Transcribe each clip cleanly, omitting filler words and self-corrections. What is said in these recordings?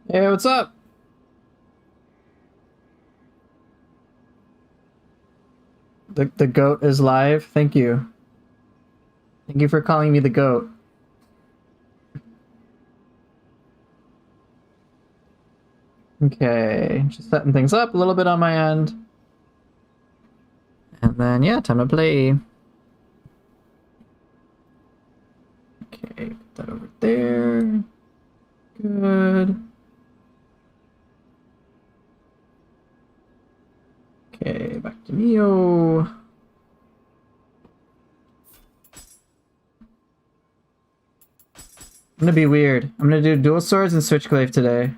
Hey, what's up? The goat is live. Thank you. Thank you for calling me the goat. Okay, just setting things up a little bit on my end. And then, yeah, time to play. Okay, put that over there. Good. Okay, back to Nioh. I'm gonna be weird. I'm gonna do dual swords and switchglaive today.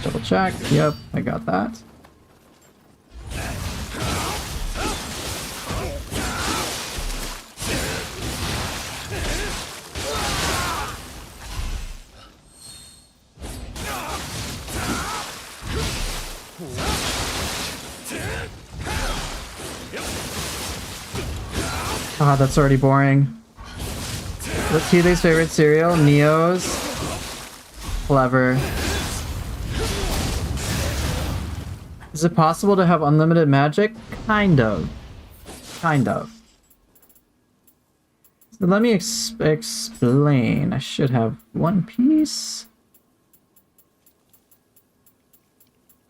Double check. Yep, I got that. Ah, that's already boring. What's Healy's favorite cereal? Nioh's. Clever. Is it possible to have unlimited magic? Kind of. Kind of. So let me explain. I should have one piece.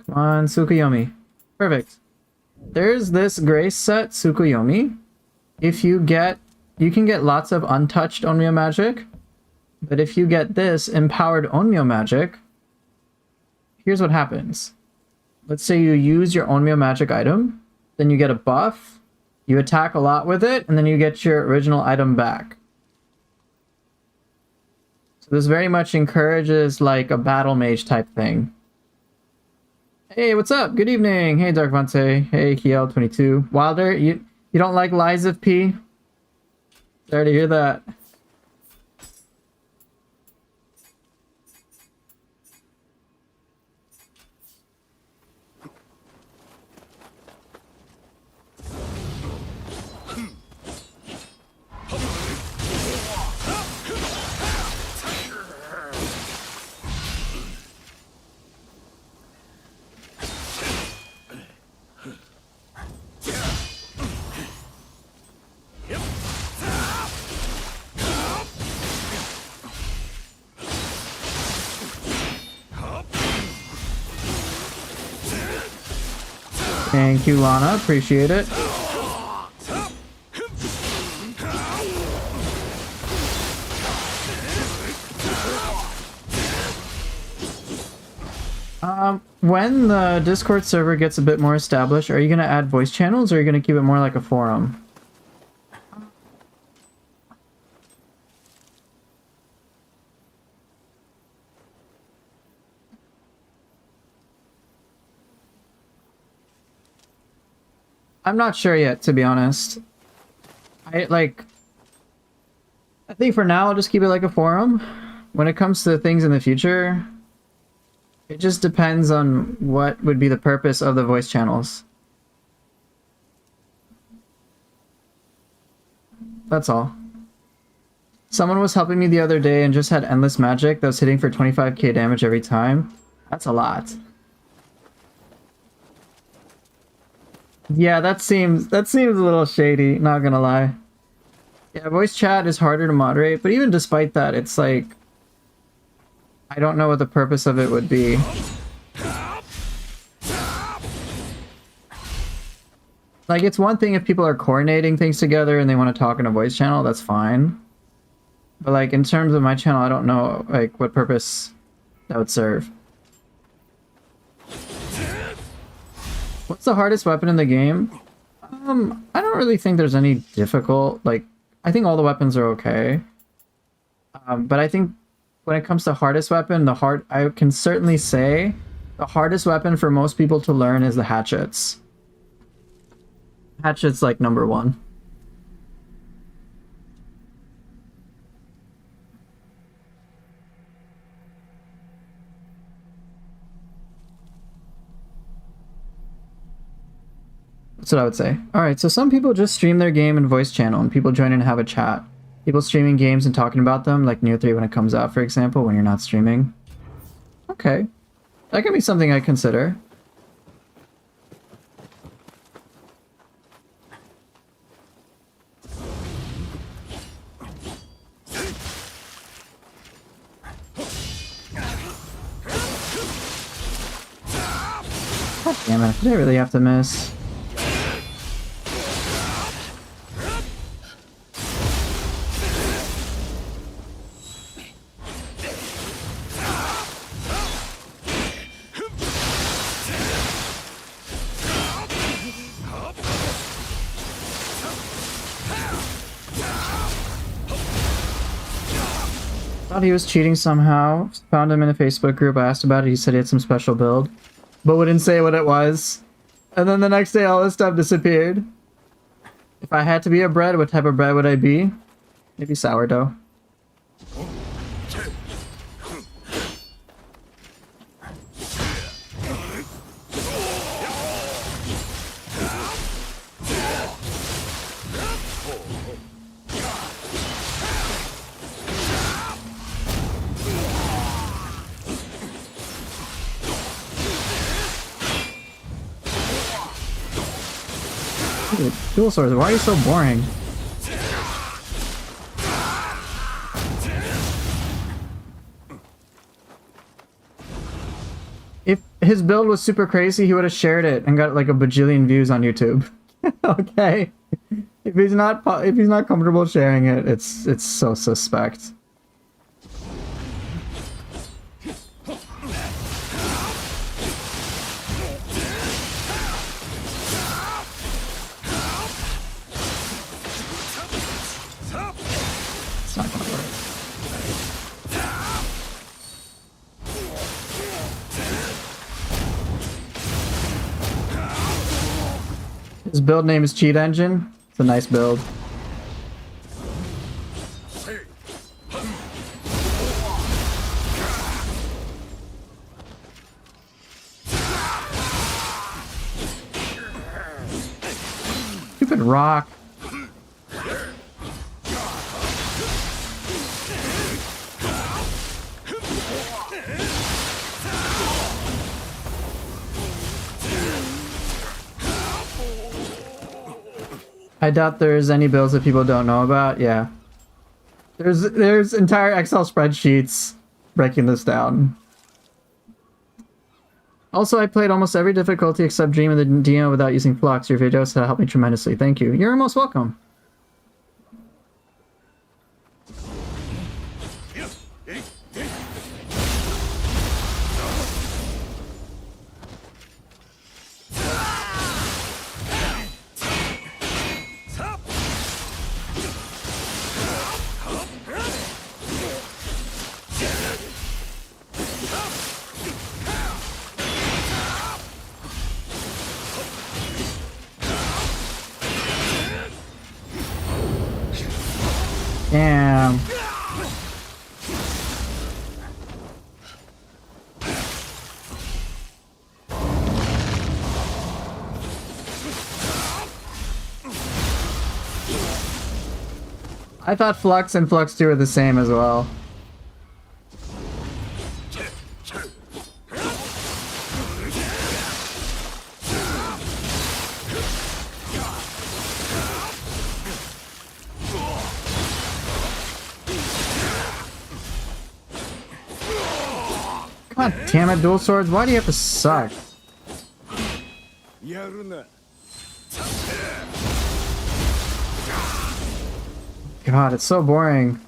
Come on, Tsukuyomi. Perfect. There's this grace set, Tsukuyomi. If you can get lots of untouched Onmyo magic, but if you get this empowered Onmyo magic, here's what happens. Let's say you use your Onmyo magic item, then you get a buff, you attack a lot with it, and then you get your original item back. So this very much encourages like a battle mage type thing. Hey, what's up? Good evening. Hey, Dark Vante. Hey, Kiel22. Wilder, you don't like lies of P? Sorry to hear that. Thank you, Lana. Appreciate it. When the Discord server gets a bit more established, are you going to add voice channels or are you going to keep it more like a forum? I'm not sure yet, to be honest. I think for now I'll just keep it like a forum. When it comes to things in the future, it just depends on what would be the purpose of the voice channels. That's all. Someone was helping me the other day and just had endless magic that was hitting for 25k damage every time. That's a lot. Yeah, that seems a little shady, not gonna lie. Yeah, voice chat is harder to moderate, but even despite that, it's like I don't know what the purpose of it would be. Like, it's one thing if people are coordinating things together and they want to talk in a voice channel, that's fine. But like, in terms of my channel, I don't know like what purpose that would serve. What's the hardest weapon in the game? I don't really think there's any difficult, like, I think all the weapons are okay. But I think when it comes to hardest weapon, I can certainly say the hardest weapon for most people to learn is the hatchets. Hatchet's like number one. That's what I would say. Alright, so some people just stream their game and voice channel, and people join in and have a chat. People streaming games and talking about them, like Nioh 3 when it comes out, for example, when you're not streaming. Okay. That can be something I consider. God damn it, did I really have to miss? Thought he was cheating somehow. Found him in a Facebook group. I asked about it. He said he had some special build, but wouldn't say what it was. And then the next day, all his stuff disappeared. If I had to be a bread, what type of bread would I be? Maybe sourdough. Dude, dual swords, why are you so boring? If his build was super crazy, he would have shared it and got like a bajillion views on YouTube. Okay. If he's not comfortable sharing it, it's so suspect. It's not gonna work. His build name is Cheat Engine. It's a nice build. Stupid rock. I doubt there's any builds that people don't know about. Yeah. There's entire Excel spreadsheets breaking this down. Also, I played almost every difficulty except Dream of the Nioh without using Flux. Your videos have helped me tremendously. Thank you. You're most welcome. Damn. I thought Flux and Flux 2 are the same as well. God damn it, dual swords, why do you have to suck? God, it's so boring.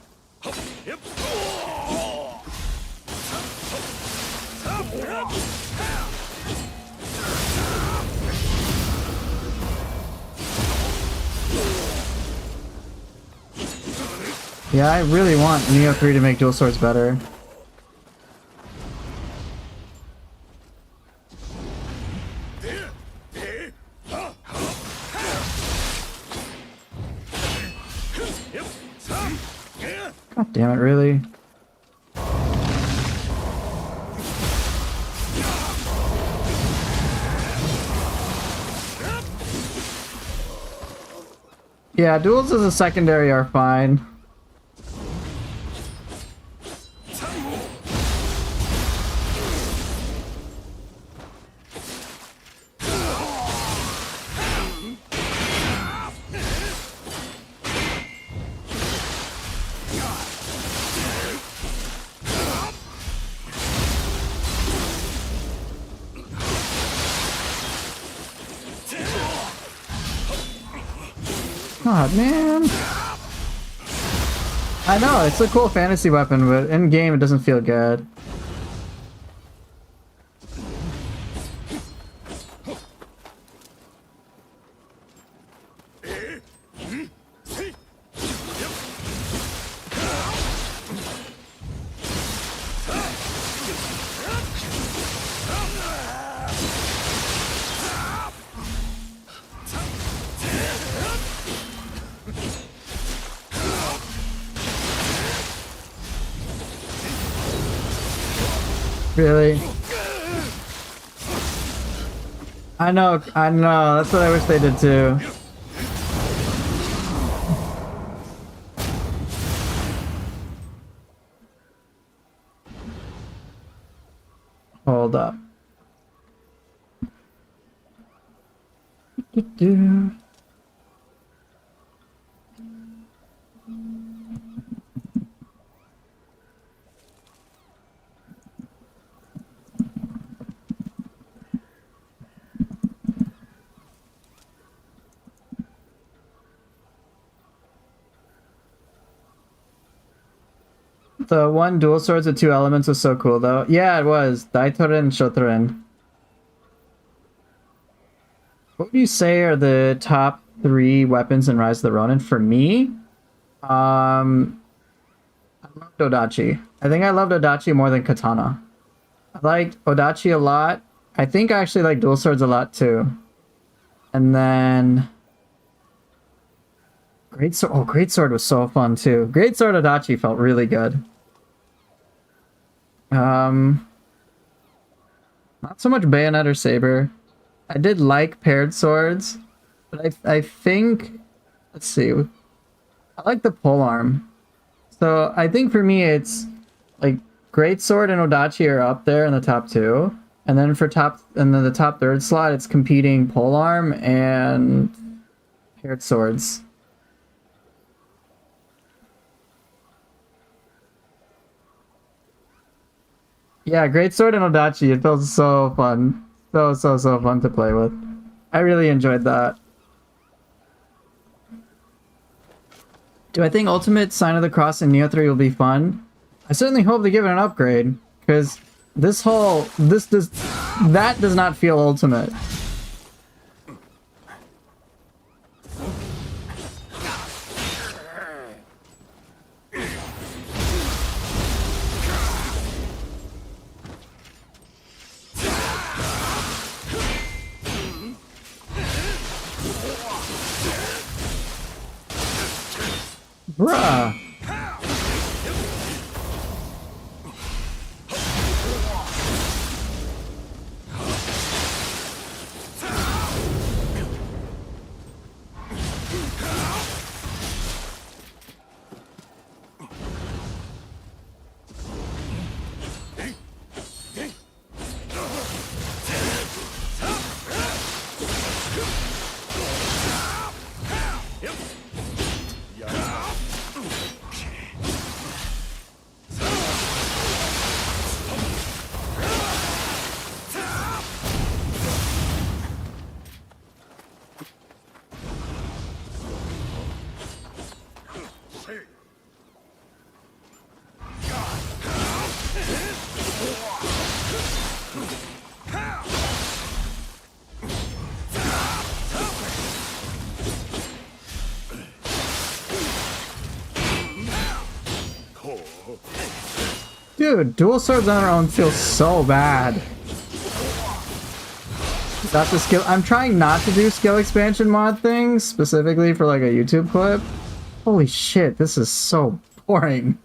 Yeah, I really want Nioh 3 to make dual swords better. God damn it, really? Yeah, duels as a secondary are fine. God, man. I know, it's a cool fantasy weapon, but in game it doesn't feel good. Really? I know, that's what I wish they did too. Hold up. The one dual swords with 2 elements was so cool though. Yeah, it was. Daitoren and Shotoren. What would you say are the top 3 weapons in Rise of the Ronin? For me, I loved Odachi. I think I loved Odachi more than Katana. I liked Odachi a lot. I think I actually like dual swords a lot too. And then Greatsword. Oh, Greatsword was so fun too. Greatsword Odachi felt really good. Not so much bayonet or saber. I did like paired swords, but I think, let's see, I like the polearm. So I think for me it's like Greatsword and Odachi are up there in the top 2, and then the top 3rd slot it's competing polearm and paired swords. Yeah, Greatsword and Odachi, it feels so fun. So fun to play with. I really enjoyed that. Do I think Ultimate Sign of the Cross in Nioh 3 will be fun? I certainly hope they give it an upgrade, because that does not feel ultimate. Bruh. Dude, dual swords on our own feel so bad. That's a skill. I'm trying not to do skill expansion mod things, specifically for like a YouTube clip. Holy shit, this is so boring.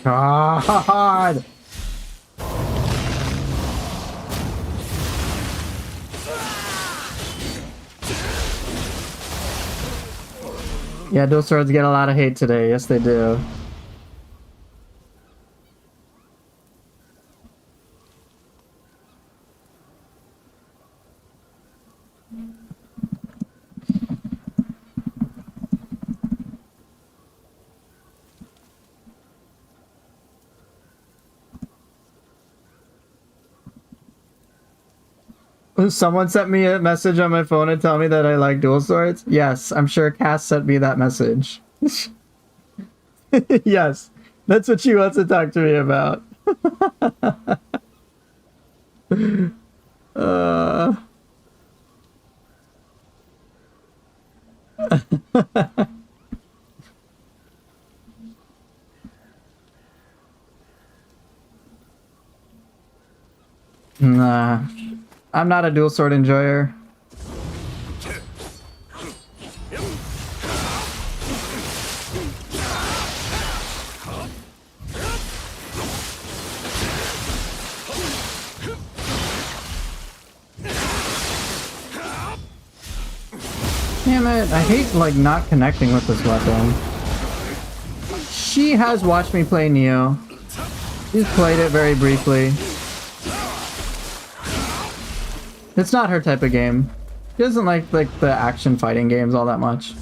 God. Yeah, dual swords get a lot of hate today. Yes, they do. Someone sent me a message on my phone and tell me that I like dual swords. Yes, I'm sure Cass sent me that message. Yes, that's what she wants to talk to me about. uh... Nah, I'm not a dual sword enjoyer. Damn it, I hate like not connecting with this weapon. She has watched me play Nioh. She's played it very briefly. It's not her type of game. She doesn't like the action fighting games all that much.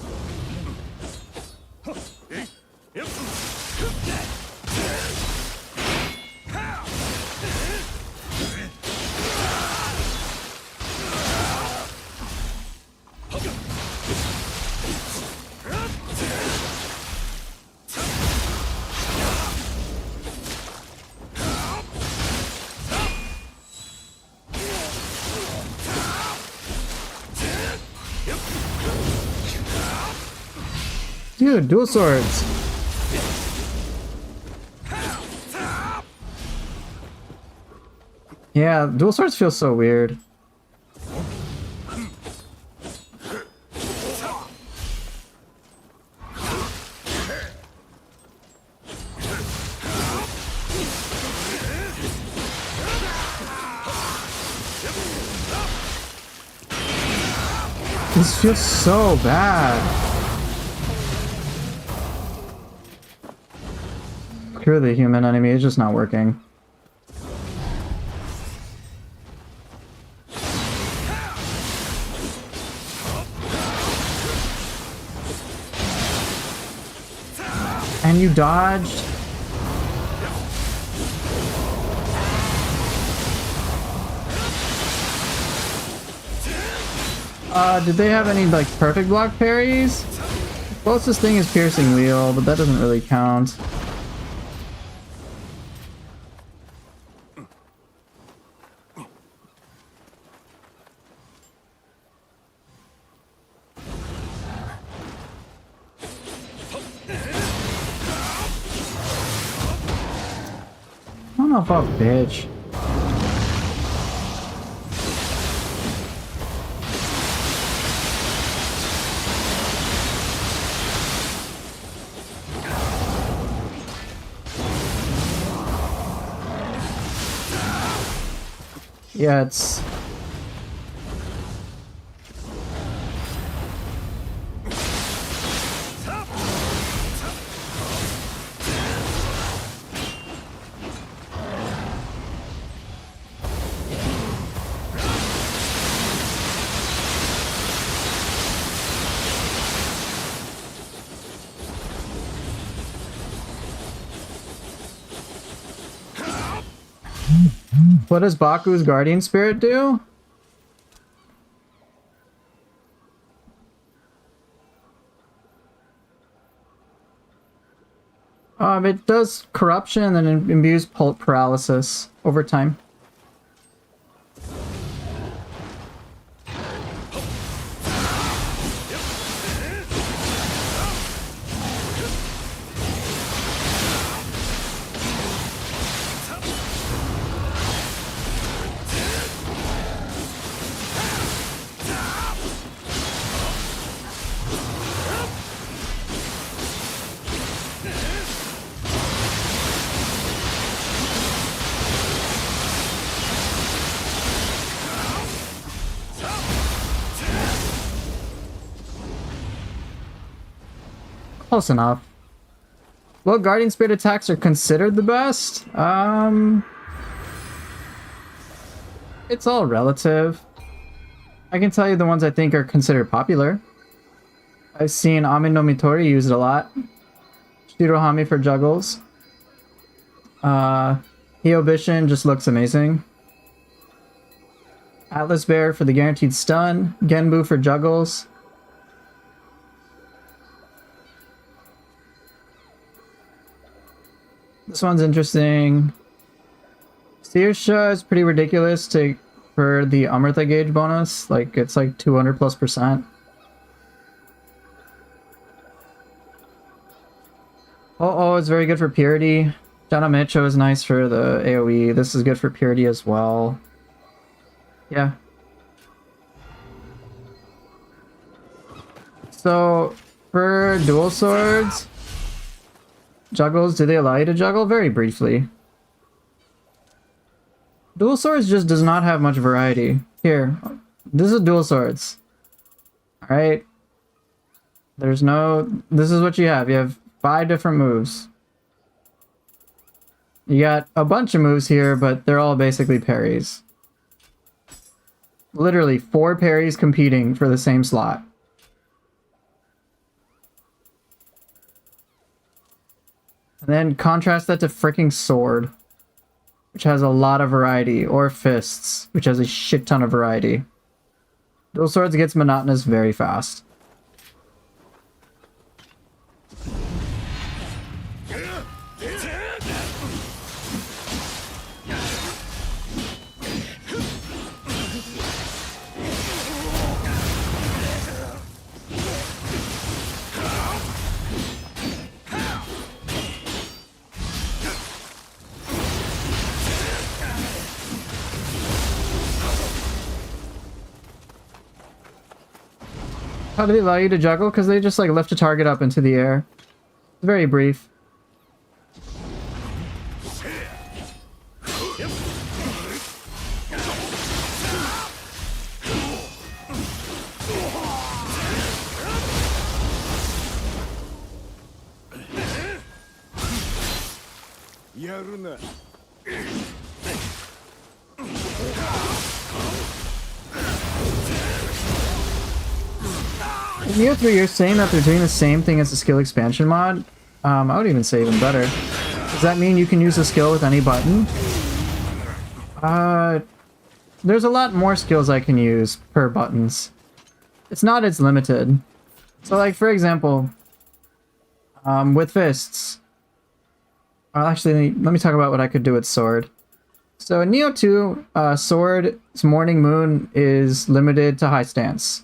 Dude, dual swords. Yeah, dual swords feel so weird. This feels so bad. Cure the human enemy is just not working. And you dodged. Did they have any like perfect block parries? Closest thing is piercing wheel, but that doesn't really count. Off, bitch. Yeah, it's... What does Baku's Guardian Spirit do? It does corruption and then imbues paralysis over time. Close enough. Well, Guardian Spirit attacks are considered the best. It's all relative. I can tell you the ones I think are considered popular. I've seen Amin no Mitori use it a lot. Shirohami for juggles. Hiobishin just looks amazing. Atlas Bear for the guaranteed stun. Genbu for juggles. This one's interesting. Sirsha is pretty ridiculous for the Amrita gauge bonus. Like, it's like 200+%. Oh, it's very good for purity. Janamecho is nice for the AoE. This is good for purity as well. Yeah. So, for dual swords, juggles, do they allow you to juggle? Very briefly. Dual swords just does not have much variety. Here, this is dual swords. Alright. This is what you have. You have 5 different moves. You got a bunch of moves here, but they're all basically parries. Literally 4 parries competing for the same slot. And then contrast that to freaking sword, which has a lot of variety, or fists, which has a shit ton of variety. Dual swords gets monotonous very fast. How do they allow you to juggle? Because they just like lift a target up into the air. It's very brief. Nioh 3, you're saying that they're doing the same thing as the skill expansion mod? I would even say even better. Does that mean you can use a skill with any button? There's a lot more skills I can use per buttons. It's not as limited. So like, for example, with fists. Well, actually, let me talk about what I could do with sword. So in Nioh 2, sword's Morning Moon is limited to high stance.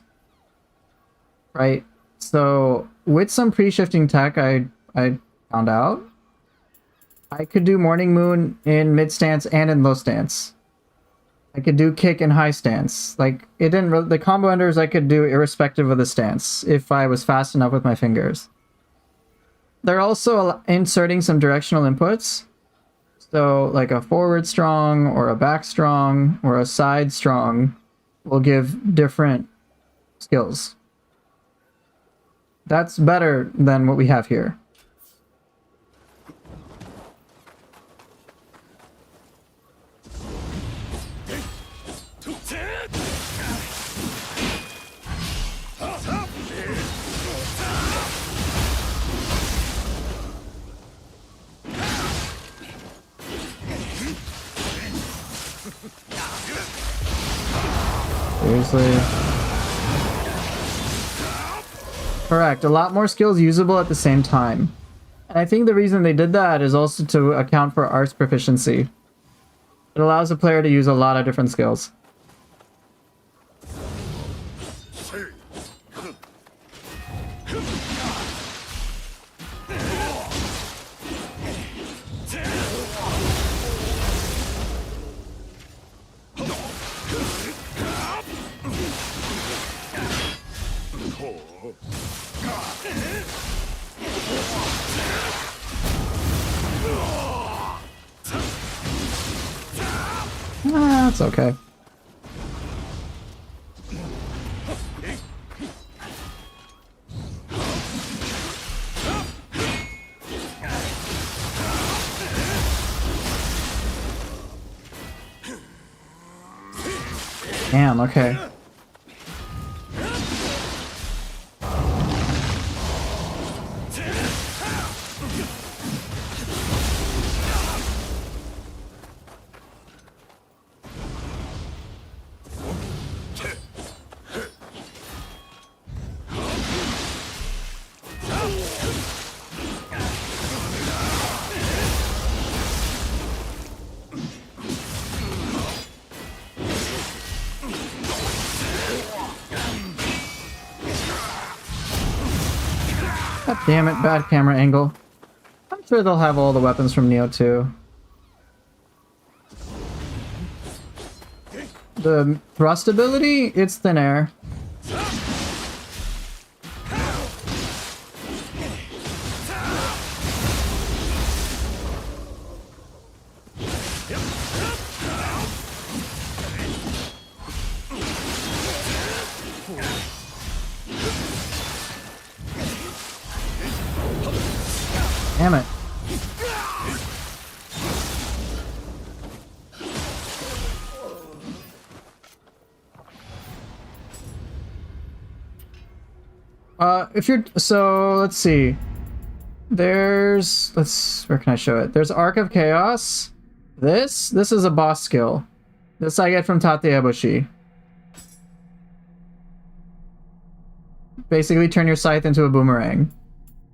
Right? So with some pre-shifting tech I found out, I could do Morning Moon in mid stance and in low stance. I could do kick in high stance. Like, it didn't the combo enders I could do irrespective of the stance if I was fast enough with my fingers. They're also inserting some directional inputs. So like a forward strong or a back strong or a side strong will give different skills. That's better than what we have here. Seriously? Correct. A lot more skills usable at the same time. And I think the reason they did that is also to account for arts proficiency. It allows a player to use a lot of different skills. That's okay. Damn, okay. God damn it, bad camera angle. I'm sure they'll have all the weapons from Nioh too. The thrust ability, it's thin air. Damn it. If you're, so let's see. Where can I show it? There's Arc of Chaos. This is a boss skill. This I get from Tate Eboshi. Basically turn your scythe into a boomerang.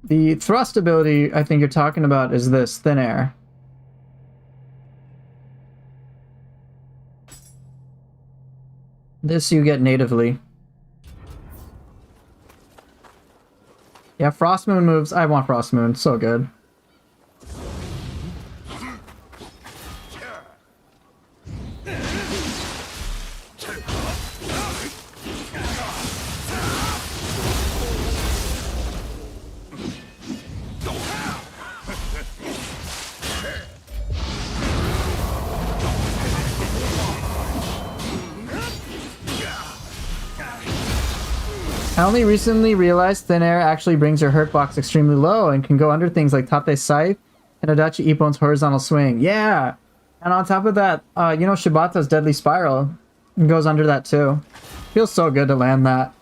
The thrust ability I think you're talking about is this, Thin Air. This you get natively. Yeah, Frost Moon moves. I want Frost Moon. So good. I only recently realized Thin Air actually brings your hurt box extremely low and can go under things like Tate's Scythe and Adachi Ippon's Horizontal Swing. Yeah! And on top of that, you know Shibata's Deadly Spiral goes under that too. Feels so good to land that.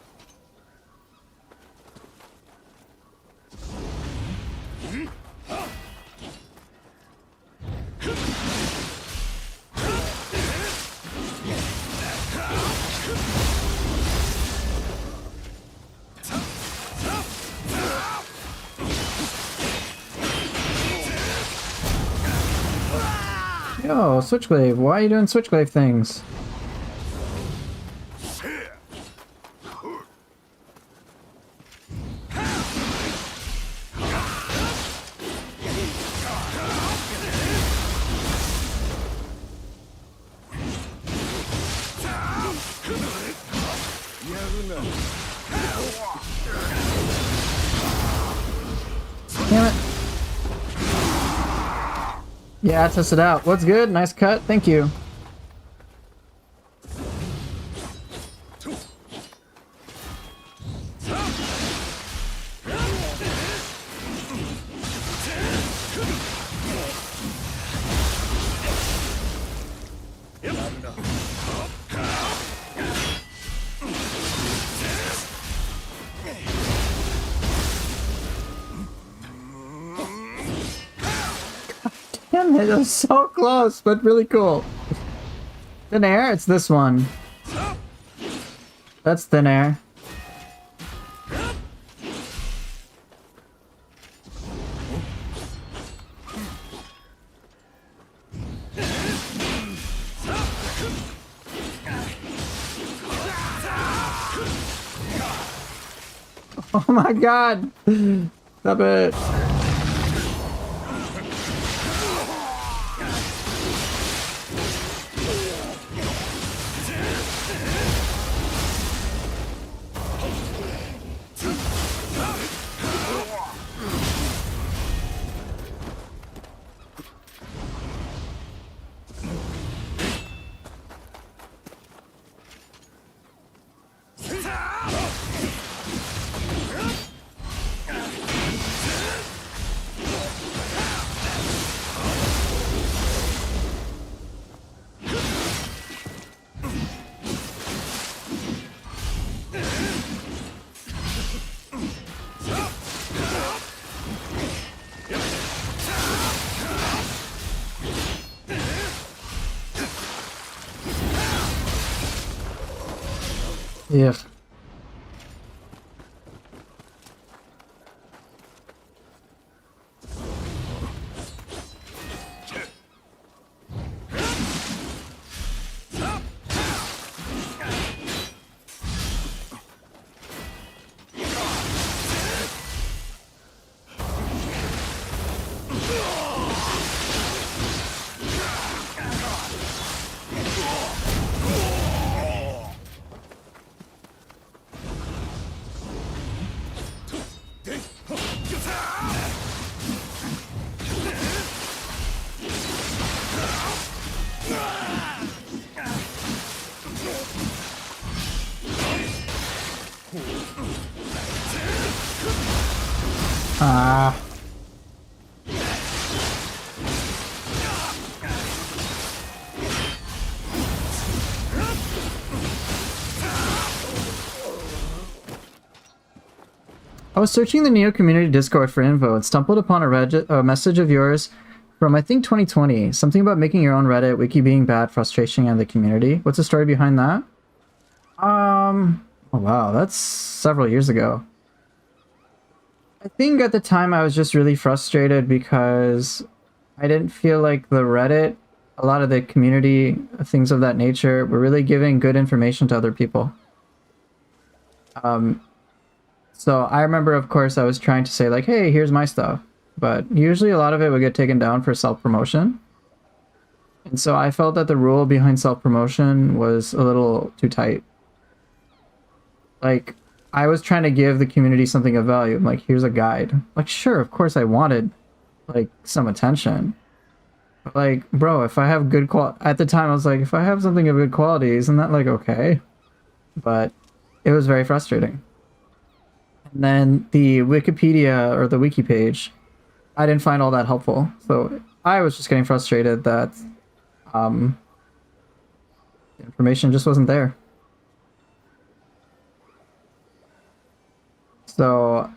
Yo, Switchglaive, why are you doing Switchglaive things? Damn it. Yeah, test it out. What's good? Nice cut. Thank you. Damn it, it was so close, but really cool. Thin Air? It's this one. That's Thin Air. Oh my god! Stop it! Yeah. Ah. I was searching the Nioh community Discord for info and stumbled upon a message of yours from I think 2020. Something about making your own Reddit, wiki being bad, frustration, and the community. What's the story behind that? Oh wow, that's several years ago. I think at the time I was just really frustrated because I didn't feel like the Reddit, a lot of the community, things of that nature, were really giving good information to other people. So I remember, of course, I was trying to say like, hey, here's my stuff. But usually a lot of it would get taken down for self-promotion. And so I felt that the rule behind self-promotion was a little too tight. Like, I was trying to give the community something of value. I'm like, here's a guide. Like, sure, of course I wanted, like, some attention. But, like, bro, if I have good quality... At the time, I was like, if I have something of good quality, isn't that, like, okay? But it was very frustrating. And then the Wikipedia, or the wiki page, I didn't find all that helpful. So I was just getting frustrated that the information just wasn't there. So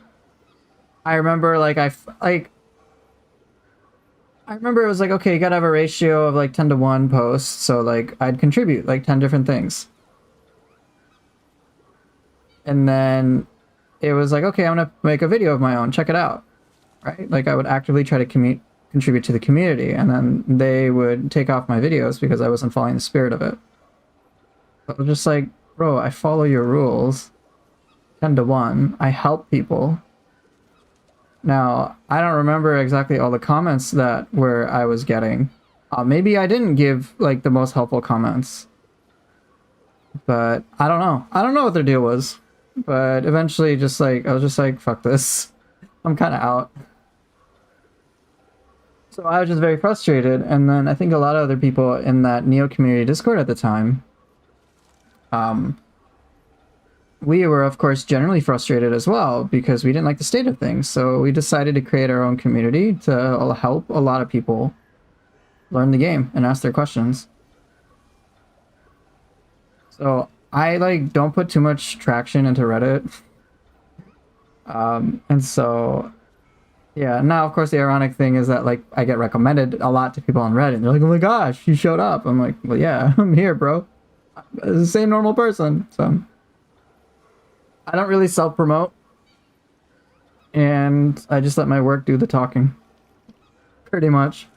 I remember like I remember it was like, okay, you gotta have a ratio of like 10 to 1 posts. So like I'd contribute like 10 different things. And then it was like, okay, I'm gonna make a video of my own, check it out. Right? Like I would actively try to contribute to the community, and then they would take off my videos because I wasn't following the spirit of it. But I was just like, bro, I follow your rules 10 to 1. I help people. Now, I don't remember exactly all the comments that I was getting. Maybe I didn't give like the most helpful comments. But I don't know. I don't know what their deal was. But eventually just like I was just like, fuck this. I'm kind of out. So I was just very frustrated, and then I think a lot of other people in that Nioh community Discord at the time, we were of course generally frustrated as well because we didn't like the state of things. So we decided to create our own community to help a lot of people learn the game and ask their questions. So I like don't put too much traction into Reddit. And so yeah, now of course the ironic thing is that like I get recommended a lot to people on Reddit, and they're like, oh my gosh, you showed up. I'm like, well yeah, I'm here, bro. I'm the same normal person. So I don't really self-promote, and I just let my work do the talking. Pretty much.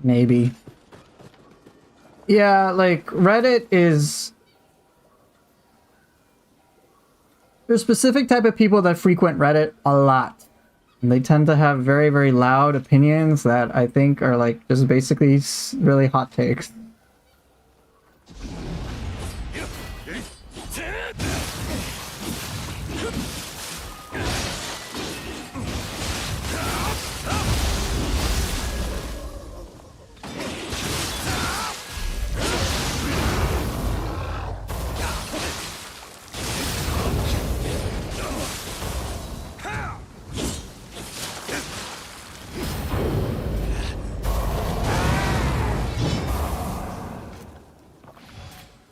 Maybe. Yeah, like, Reddit is... There's a specific type of people that frequent Reddit a lot. And they tend to have very, very loud opinions that I think are, like, just basically really hot takes.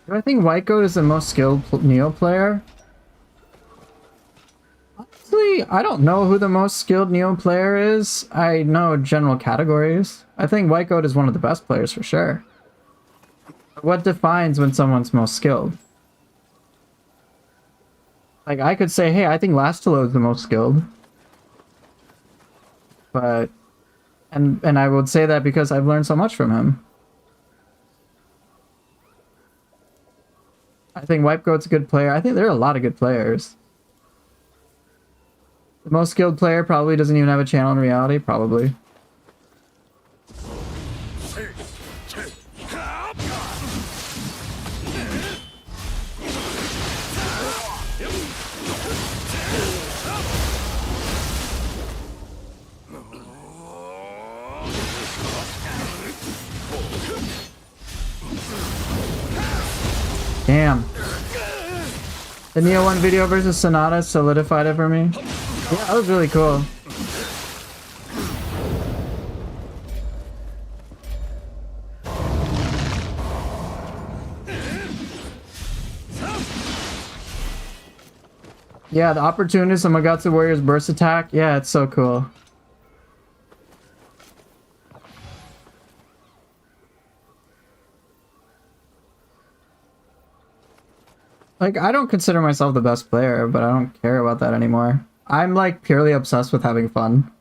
Do I think White Goat is the most skilled Nioh player? Honestly, I don't know who the most skilled Nioh player is. I know general categories. I think White Goat is one of the best players for sure. What defines when someone's most skilled? Like, I could say, hey, I think Lastalo is the most skilled. But... And I would say that because I've learned so much from him. I think White Goat's a good player. I think there are a lot of good players. The most skilled player probably doesn't even have a channel in reality. Probably. Damn. The Nioh 1 video versus Sonata solidified it for me. Yeah, that was really cool. Yeah, the opportunist of Magatsu Warrior's burst attack. Yeah, it's so cool. Like, I don't consider myself the best player, but I don't care about that anymore. I'm, like, purely obsessed with having fun.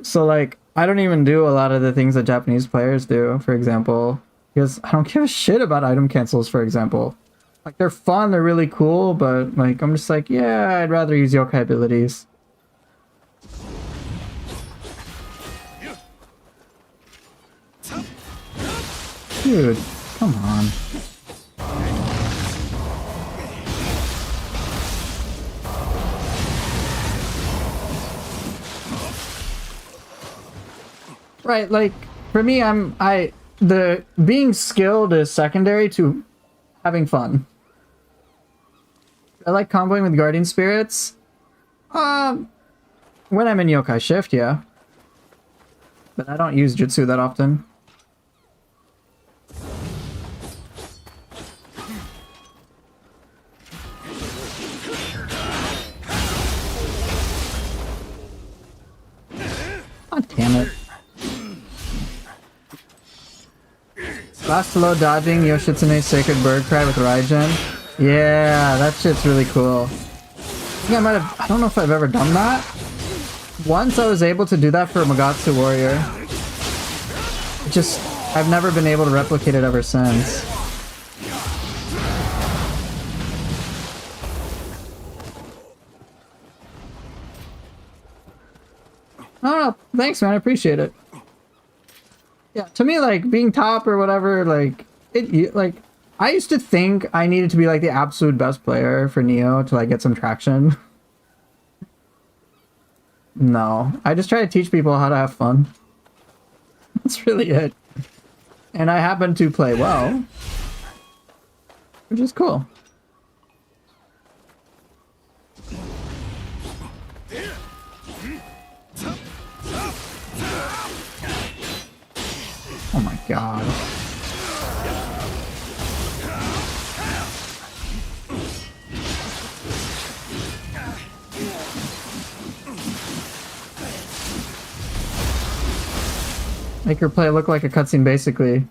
So, like, I don't even do a lot of the things that Japanese players do, for example. Because I don't give a shit about item cancels, for example. Like, they're fun, they're really cool, but, like, I'm just like, yeah, I'd rather use yokai abilities. Dude, come on. Right, like, for me, the being skilled is secondary to having fun. I like comboing with Guardian Spirits. When I'm in Yokai Shift, yeah. But I don't use Jutsu that often. God damn it. Lastalo dodging Yoshitsune's Sacred Bird Cry with Raijin. Yeah, that shit's really cool. I don't know if I've ever done that. Once I was able to do that for Magatsu Warrior. I've never been able to replicate it ever since. I don't know. Thanks, man. I appreciate it. Yeah, to me, like, being top or whatever, like, I used to think I needed to be, like, the absolute best player for Nioh to, like, get some traction. No. I just try to teach people how to have fun. That's really it. And I happen to play well. Which is cool. Oh my god. Make your play look like a cutscene, basically.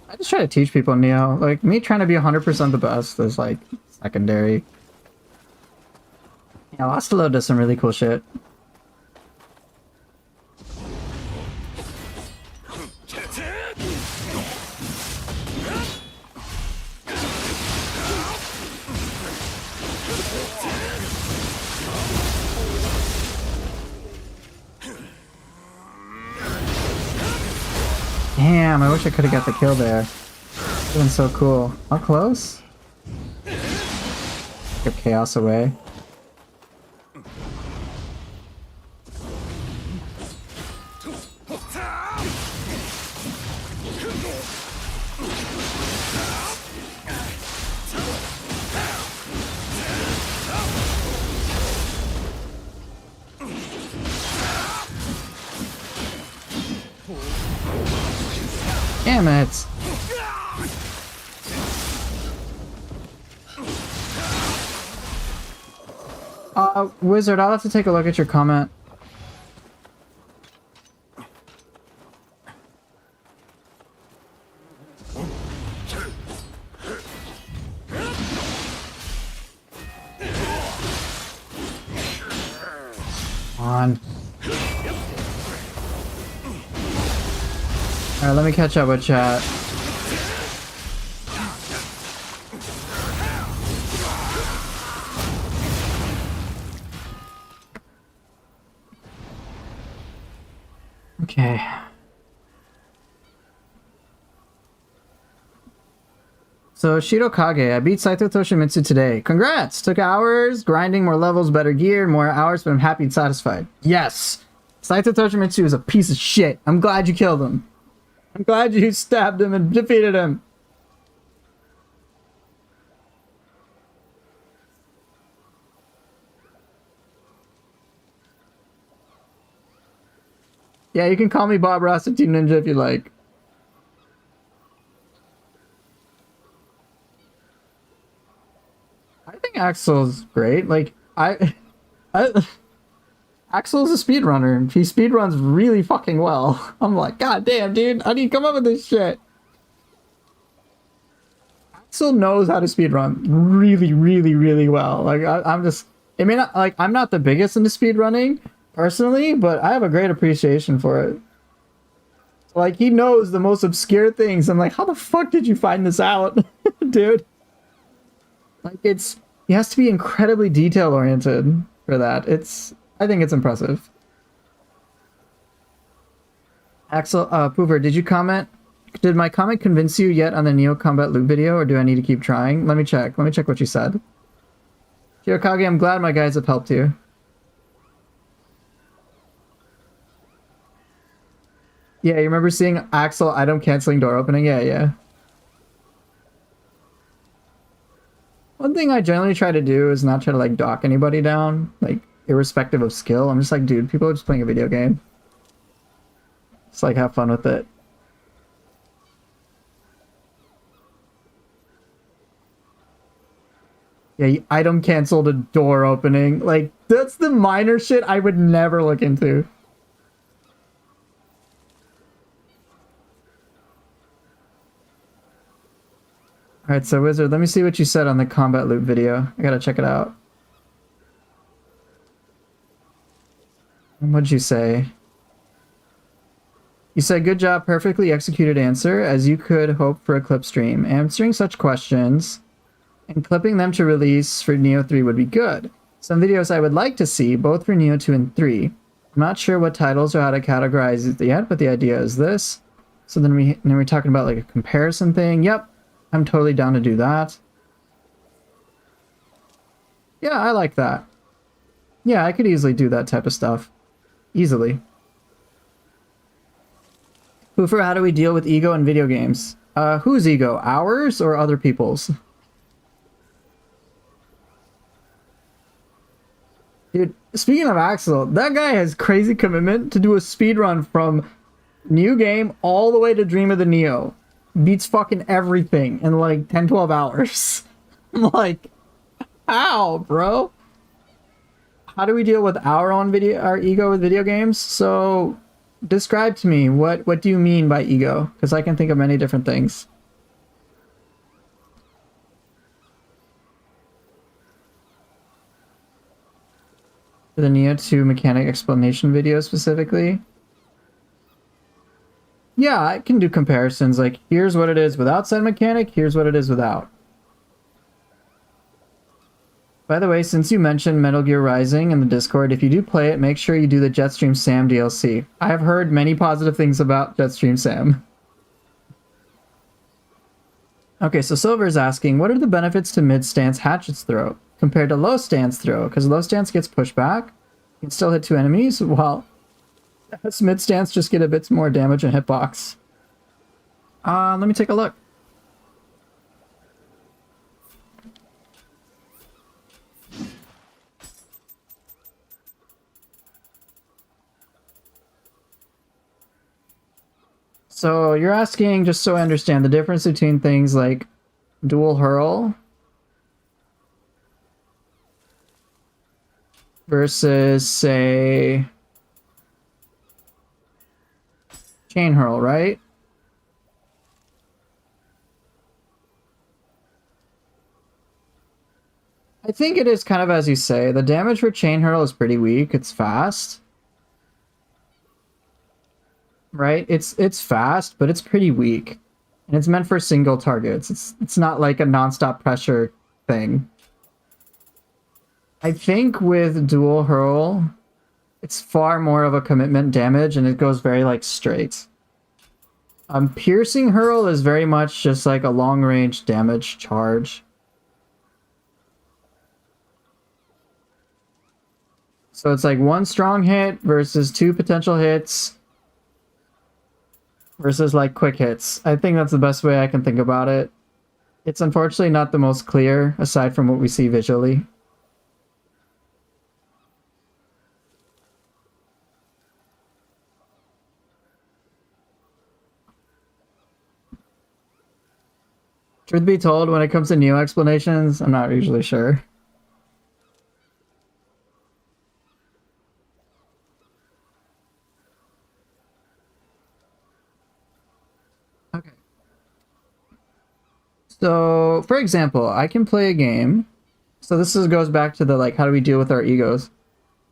I just try to teach people Nioh. Like, me trying to be 100% the best is, like, secondary. Yeah, Lastalo does some really cool shit. Damn, I wish I could have got the kill there. It's been so cool. How close? Get chaos away. Damn it! Wizard, I'll have to take a look at your comment. Come on. Alright, let me catch up with chat. Okay. So, Shirokage, I beat Saito Toshimitsu today. Congrats! Took hours, grinding, more levels, better gear, more hours, but I'm happy and satisfied. Yes! Saito Toshimitsu is a piece of shit. I'm glad you killed him. I'm glad you stabbed him and defeated him. Yeah, you can call me Bob Ross and Team Ninja if you like. I think Axel's great. Like, Axel's a speedrunner. He speedruns really fucking well. I'm like, God damn, dude, how do you come up with this shit? Axel knows how to speedrun really, really, really well. Like, I'm just, it may not, like, I'm not the biggest into speedrunning personally, but I have a great appreciation for it. Like, he knows the most obscure things. I'm like, how the fuck did you find this out, dude? Like, he has to be incredibly detail oriented for that. I think it's impressive. Axel, Poover, did you comment? Did my comment convince you yet on the Nioh combat loop video, or do I need to keep trying? Let me check. Let me check what you said. Shirokage, I'm glad my guys have helped you. Yeah, you remember seeing Axel item canceling door opening? Yeah, yeah. One thing I generally try to do is not try to, like, dock anybody down, like, irrespective of skill. I'm just like, dude, people are just playing a video game. Just, like, have fun with it. Yeah, you item canceled a door opening. Like, that's the minor shit I would never look into. Alright, so Wizard, let me see what you said on the combat loop video. I gotta check it out. What'd you say? You said, good job, perfectly executed answer, as you could hope for a clip stream. Answering such questions and clipping them to release for Nioh 3 would be good. Some videos I would like to see, both for Nioh 2 and 3. I'm not sure what titles or how to categorize it yet, but the idea is this. So then we're talking about, like, a comparison thing. Yep. I'm totally down to do that. Yeah, I like that. Yeah, I could easily do that type of stuff. Easily. Poofer, how do we deal with ego in video games? Whose ego? Ours or other people's? Dude, speaking of Axel, that guy has crazy commitment to do a speedrun from new game all the way to Dream of the Nioh. Beats fucking everything in like 10-12 hours. I'm like, how, bro? How do we deal with our ego with video games? So describe to me, what do you mean by ego? Because I can think of many different things. For the Nioh 2 mechanic explanation video specifically. Yeah, I can do comparisons, like, here's what it is without said mechanic, here's what it is without. By the way, since you mentioned Metal Gear Rising in the Discord, if you do play it, make sure you do the Jetstream Sam DLC. I have heard many positive things about Jetstream Sam. Okay, so Silver's asking, what are the benefits to mid-stance Hatchet's Throw compared to low-stance Throw? Because low-stance gets pushed back. You can still hit 2 enemies, while mid-stance just get a bit more damage and hitbox. Let me take a look. So you're asking, just so I understand, the difference between things like dual hurl versus, say, chain hurl, right? I think it is kind of as you say. The damage for chain hurl is pretty weak. It's fast. Right? It's fast, but it's pretty weak. And it's meant for single targets. It's not like a non-stop pressure thing. I think with dual hurl, it's far more of a commitment damage and it goes very like straight. Piercing hurl is very much just like a long range damage charge. So it's like 1 strong hit versus 2 potential hits versus like quick hits. I think that's the best way I can think about it. It's unfortunately not the most clear aside from what we see visually. Truth be told, when it comes to Nioh explanations, I'm not usually sure. Okay. So, for example, I can play a game. So goes back to the like, how do we deal with our egos?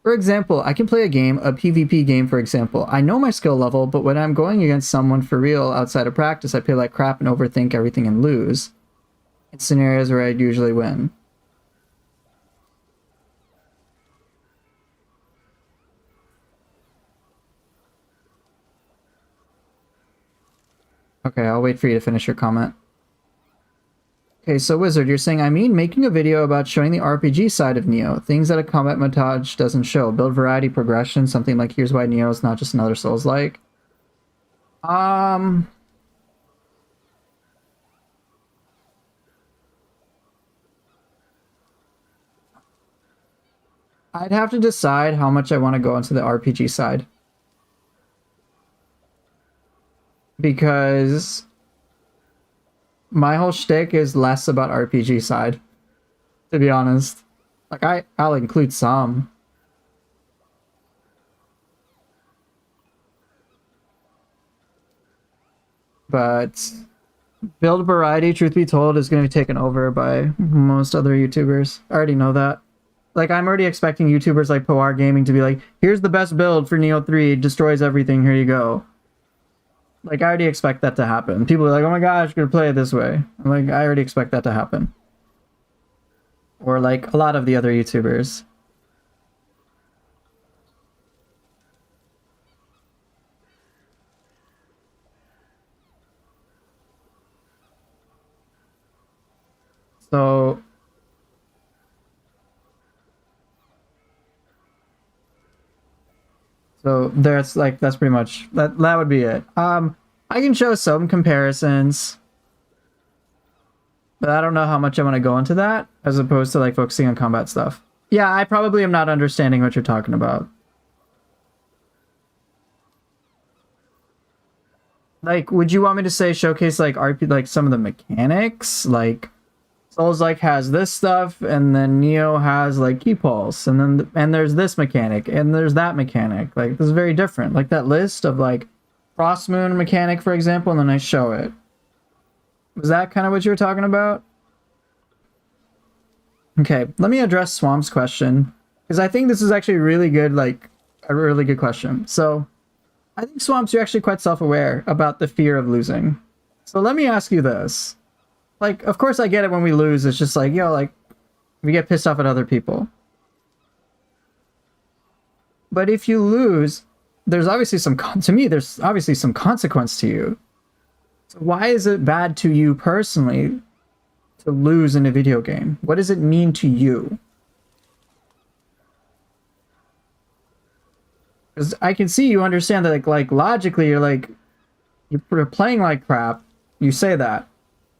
For example, I can play a game, a PvP game, for example. I know my skill level, but when I'm going against someone for real outside of practice, I play like crap and overthink everything and lose. In scenarios where I'd usually win. Okay, I'll wait for you to finish your comment. Okay, so Wizard, you're saying, I mean making a video about showing the RPG side of Nioh, things that a combat montage doesn't show, build variety, progression, something like here's why Nioh is not just another Souls-like. I'd have to decide how much I want to go into the RPG side. Because my whole shtick is less about RPG side, to be honest. Like, I'll include some. But build variety, truth be told, is going to be taken over by most other YouTubers. I already know that. Like, I'm already expecting YouTubers like Poar Gaming to be like, here's the best build for Nioh 3, destroys everything, here you go. Like, I already expect that to happen. People are like, oh my gosh, you're gonna play it this way. I'm like, I already expect that to happen. Or like a lot of the other YouTubers. So there's like, that's pretty much that would be it. I can show some comparisons, but I don't know how much I want to go into that as opposed to like focusing on combat stuff. Yeah, I probably am not understanding what you're talking about. Like, would you want me to say showcase like RP, like some of the mechanics? Like Souls like has this stuff, and then Nioh has like key pulse, and then and there's this mechanic, and there's that mechanic. Like, this is very different. Like that list of like Frost Moon mechanic, for example, and then I show it. Was that kind of what you were talking about? Okay, let me address Swamp's question, because I think this is actually really good, like a really good question. So I think Swamps, you're actually quite self-aware about the fear of losing. So let me ask you this. Like, of course I get it when we lose. It's just like, yo, like, we get pissed off at other people. But if you lose, there's obviously some, to me, there's obviously some consequence to you. So why is it bad to you personally to lose in a video game? What does it mean to you? Because I can see you understand that, like logically, you're playing like crap. You say that.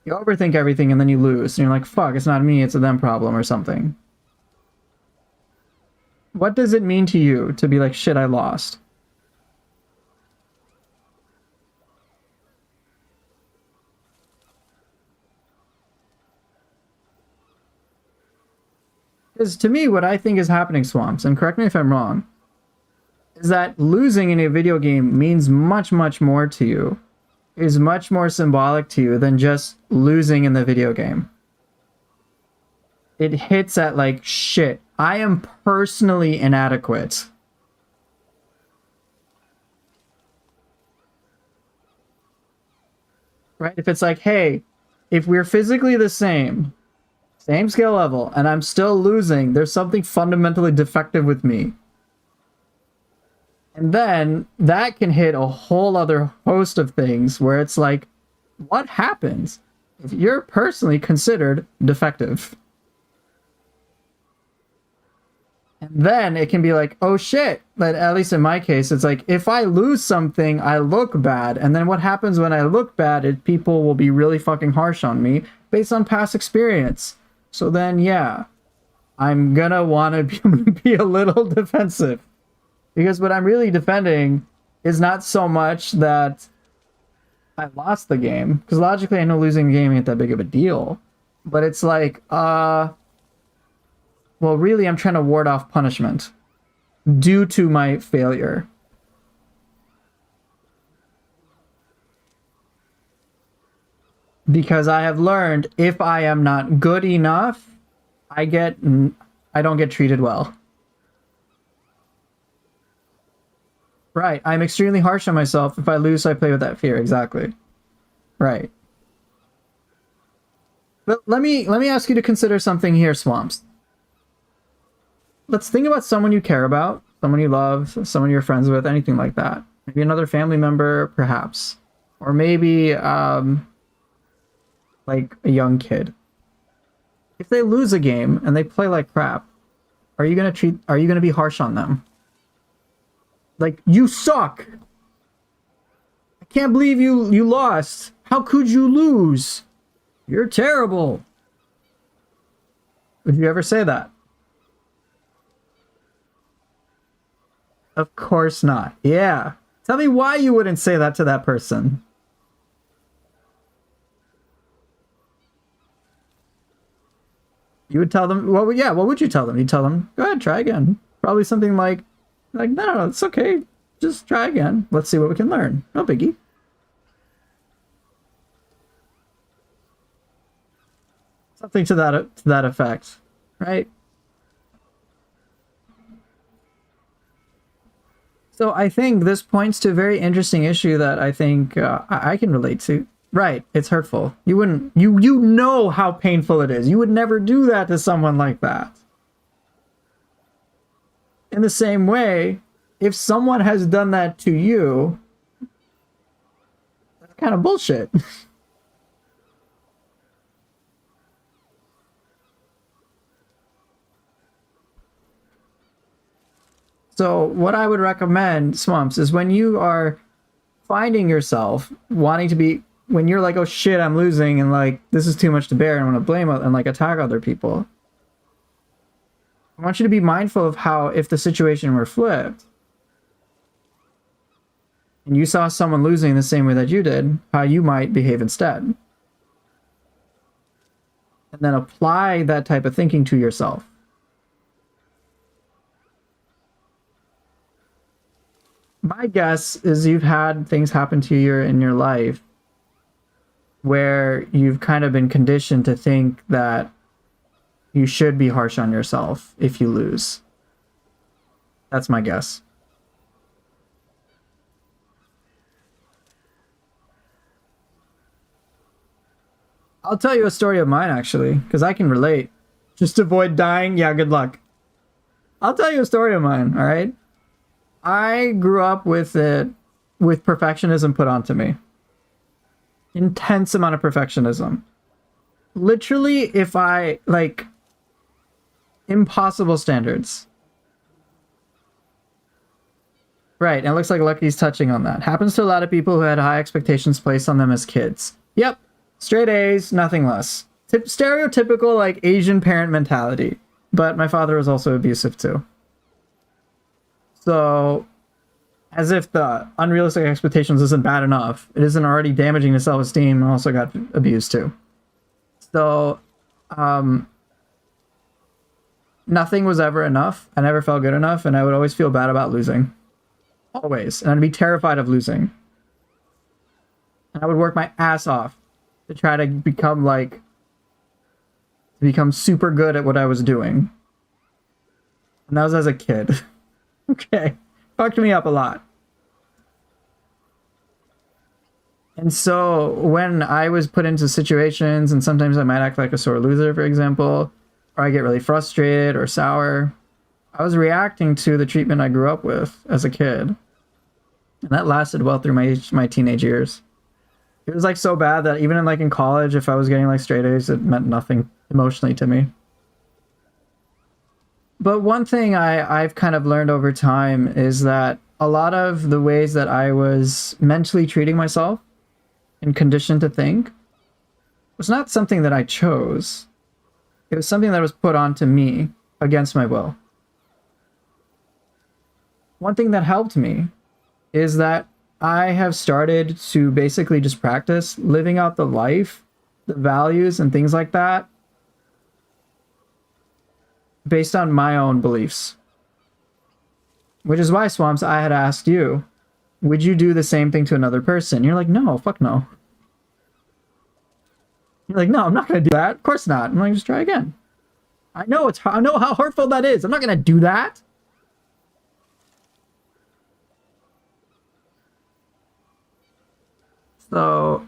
You overthink everything and then you lose. And you're like, fuck, it's not me, it's a them problem or something. What does it mean to you to be like, shit, I lost? Because to me, what I think is happening, Swamps, and correct me if I'm wrong, is that losing in a video game means much, much more to you. Is much more symbolic to you than just losing in the video game. It hits at like, shit, I am personally inadequate. Right? If it's like, hey, if we're physically the same skill level, and I'm still losing, there's something fundamentally defective with me. And then that can hit a whole other host of things where it's like, what happens if you're personally considered defective? And then it can be like, oh shit. But at least in my case, it's like, if I lose something, I look bad. And then what happens when I look bad is people will be really fucking harsh on me based on past experience. So then, yeah, I'm gonna want to be a little defensive. Because what I'm really defending is not so much that I lost the game. Because logically, I know losing the game ain't that big of a deal. But it's like, well, really, I'm trying to ward off punishment due to my failure. Because I have learned if I am not good enough, I don't get treated well. Right. I'm extremely harsh on myself. If I lose, I play with that fear. Exactly. Right. But let me ask you to consider something here, Swamps. Let's think about someone you care about, someone you love, someone you're friends with, anything like that. Maybe another family member, perhaps. Or maybe, like a young kid. If they lose a game and they play like crap, are you gonna be harsh on them? Like, you suck! I can't believe you lost! How could you lose? You're terrible! Would you ever say that? Of course not. Yeah. Tell me why you wouldn't say that to that person. You would tell them, well, yeah, what would you tell them? You'd tell them, go ahead, try again. Probably something like, no, it's okay. Just try again. Let's see what we can learn. No biggie. Something to that effect, right? So I think this points to a very interesting issue that I think I can relate to. Right, it's hurtful. You wouldn't, you know how painful it is. You would never do that to someone like that. In the same way, if someone has done that to you, that's kind of bullshit. So what I would recommend, Swamps, is when you are finding yourself wanting to be, when you're like, oh shit, I'm losing and like, this is too much to bear and I want to blame and like attack other people. I want you to be mindful of how, if the situation were flipped and you saw someone losing the same way that you did, how you might behave instead. And then apply that type of thinking to yourself. My guess is you've had things happen to you in your life where you've kind of been conditioned to think that you should be harsh on yourself if you lose. That's my guess. I'll tell you a story of mine, actually, because I can relate. Just avoid dying? Yeah, good luck. I'll tell you a story of mine, all right? I grew up with perfectionism put onto me. Intense amount of perfectionism. Literally, if I, like, impossible standards. Right, and it looks like Lucky's touching on that. Happens to a lot of people who had high expectations placed on them as kids. Yep, straight A's, nothing less. Stereotypical, like, Asian parent mentality. But my father was also abusive too. So, as if the unrealistic expectations isn't bad enough, it isn't already damaging to self-esteem, and also got abused too. So, nothing was ever enough. I never felt good enough, and I would always feel bad about losing. Always. And I'd be terrified of losing. And I would work my ass off to try to become super good at what I was doing. And that was as a kid. Okay. Fucked me up a lot. And so when I was put into situations, and sometimes I might act like a sore loser, for example, or I get really frustrated or sour, I was reacting to the treatment I grew up with as a kid. And that lasted well through my teenage years. It was like so bad that even in college, if I was getting like straight A's, it meant nothing emotionally to me. But one thing I've kind of learned over time is that a lot of the ways that I was mentally treating myself and conditioned to think was not something that I chose. It was something that was put onto me against my will. One thing that helped me is that I have started to basically just practice living out the life, the values, and things like that based on my own beliefs. Which is why, Swamps, I had asked you, would you do the same thing to another person? You're like, no, fuck no. You're like, no, I'm not going to do that. Of course not. I'm like, just try again. I know how hurtful that is. I'm not going to do that. So,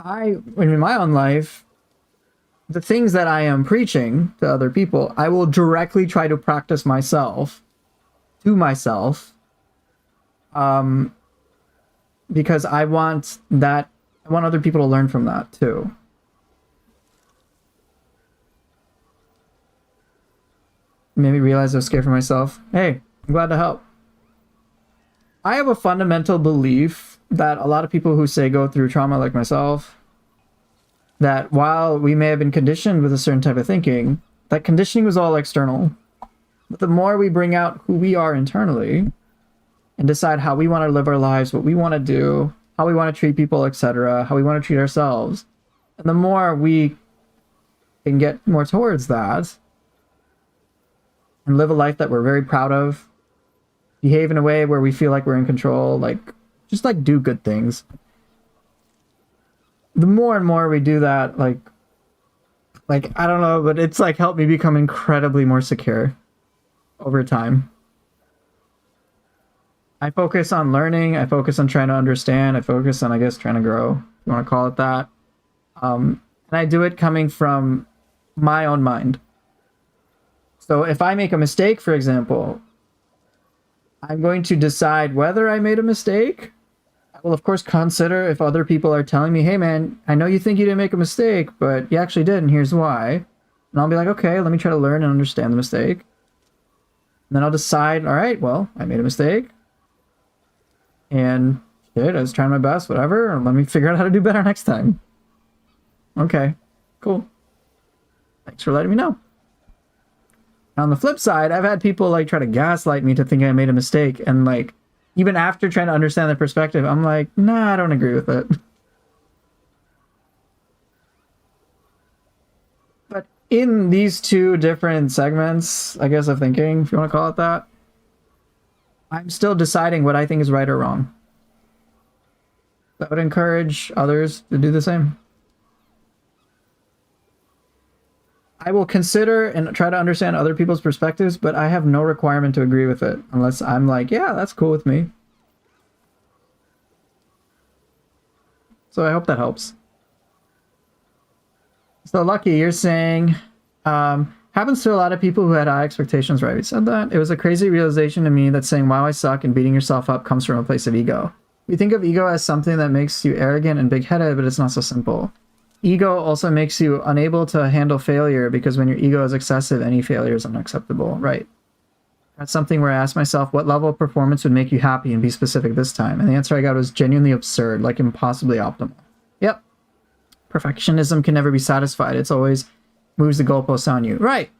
in my own life, the things that I am preaching to other people, I will directly try to practice myself, to myself, because I want other people to learn from that too. Made me realize I was scared for myself. Hey, I'm glad to help. I have a fundamental belief that a lot of people who say go through trauma like myself, that while we may have been conditioned with a certain type of thinking, that conditioning was all external. But the more we bring out who we are internally and decide how we want to live our lives, what we want to do, how we want to treat people, etc., how we want to treat ourselves, and the more we can get more towards that and live a life that we're very proud of, behave in a way where we feel like we're in control, just do good things. The more and more we do that, I don't know, but it's helped me become incredibly more secure over time. I focus on learning, I focus on trying to understand, I focus on, I guess, trying to grow, if you want to call it that. And I do it coming from my own mind. So if I make a mistake, for example, I'm going to decide whether I made a mistake. I will, of course, consider if other people are telling me, hey, man, I know you think you didn't make a mistake, but you actually did, and here's why. And I'll be like, okay, let me try to learn and understand the mistake. And then I'll decide, all right, well, I made a mistake. And shit, I was trying my best, whatever. Let me figure out how to do better next time. Okay, cool. Thanks for letting me know. On the flip side, I've had people try to gaslight me to think I made a mistake, and even after trying to understand their perspective, I'm like, nah, I don't agree with it. But in these two different segments, I guess, of thinking, if you want to call it that, I'm still deciding what I think is right or wrong. I would encourage others to do the same. I will consider and try to understand other people's perspectives, but I have no requirement to agree with it unless I'm like, yeah, that's cool with me. So I hope that helps. So Lucky, you're saying, happens to a lot of people who had high expectations, right? We said that. It was a crazy realization to me that saying, wow, I suck, and beating yourself up comes from a place of ego. We think of ego as something that makes you arrogant and big-headed, but it's not so simple. Ego also makes you unable to handle failure because when your ego is excessive, any failure is unacceptable. Right. That's something where I asked myself, what level of performance would make you happy, and be specific this time? And the answer I got was genuinely absurd, like impossibly optimal. Yep. Perfectionism can never be satisfied. It's always moves the goalposts on you. Right.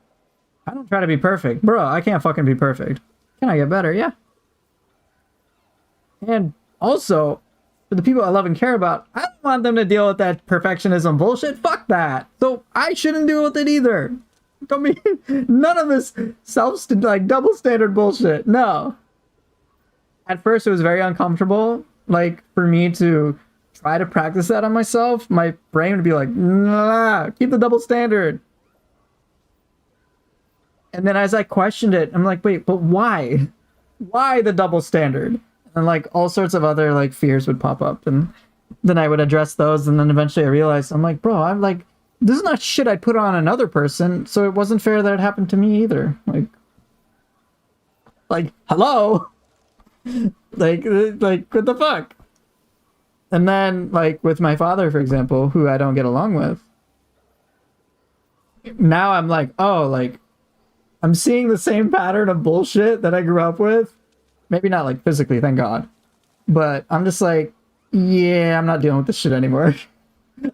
I don't try to be perfect. Bro, I can't fucking be perfect. Can I get better? Yeah. And also, for the people I love and care about, I don't want them to deal with that perfectionism bullshit. Fuck that. So I shouldn't deal with it either. Don't mean none of this double standard bullshit. No. At first, it was very uncomfortable. Like, for me to try to practice that on myself, my brain would be like, nah, keep the double standard. And then as I questioned it, I'm like, wait, but why? Why the double standard? And like all sorts of other like fears would pop up, and then I would address those, and then eventually I realized, I'm like, bro, I'm like, this is not shit I'd put on another person, so it wasn't fair that it happened to me either. Like hello? like what the fuck? And then like with my father, for example, who I don't get along with, now I'm like, oh, like I'm seeing the same pattern of bullshit that I grew up with. Maybe not like physically, thank God. But I'm just like, yeah, I'm not dealing with this shit anymore.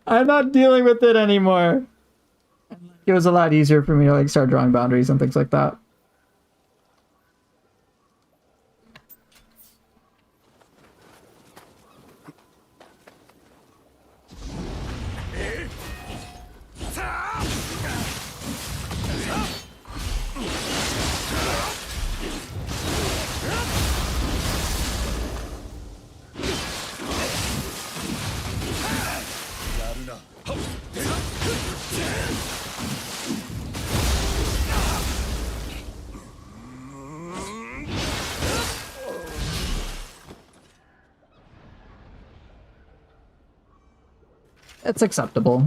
I'm not dealing with it anymore. It was a lot easier for me to like start drawing boundaries and things like that. It's acceptable.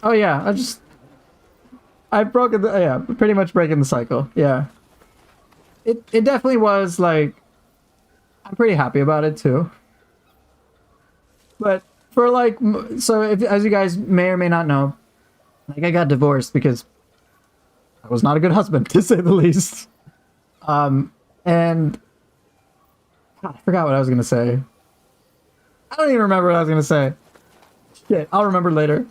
Oh yeah, I've broken the, yeah, pretty much breaking the cycle. Yeah. It definitely was like, I'm pretty happy about it too. But for like, so if, as you guys may or may not know, like I got divorced because I was not a good husband, to say the least. And God, I forgot what I was gonna say. I don't even remember what I was gonna say. Shit, I'll remember later.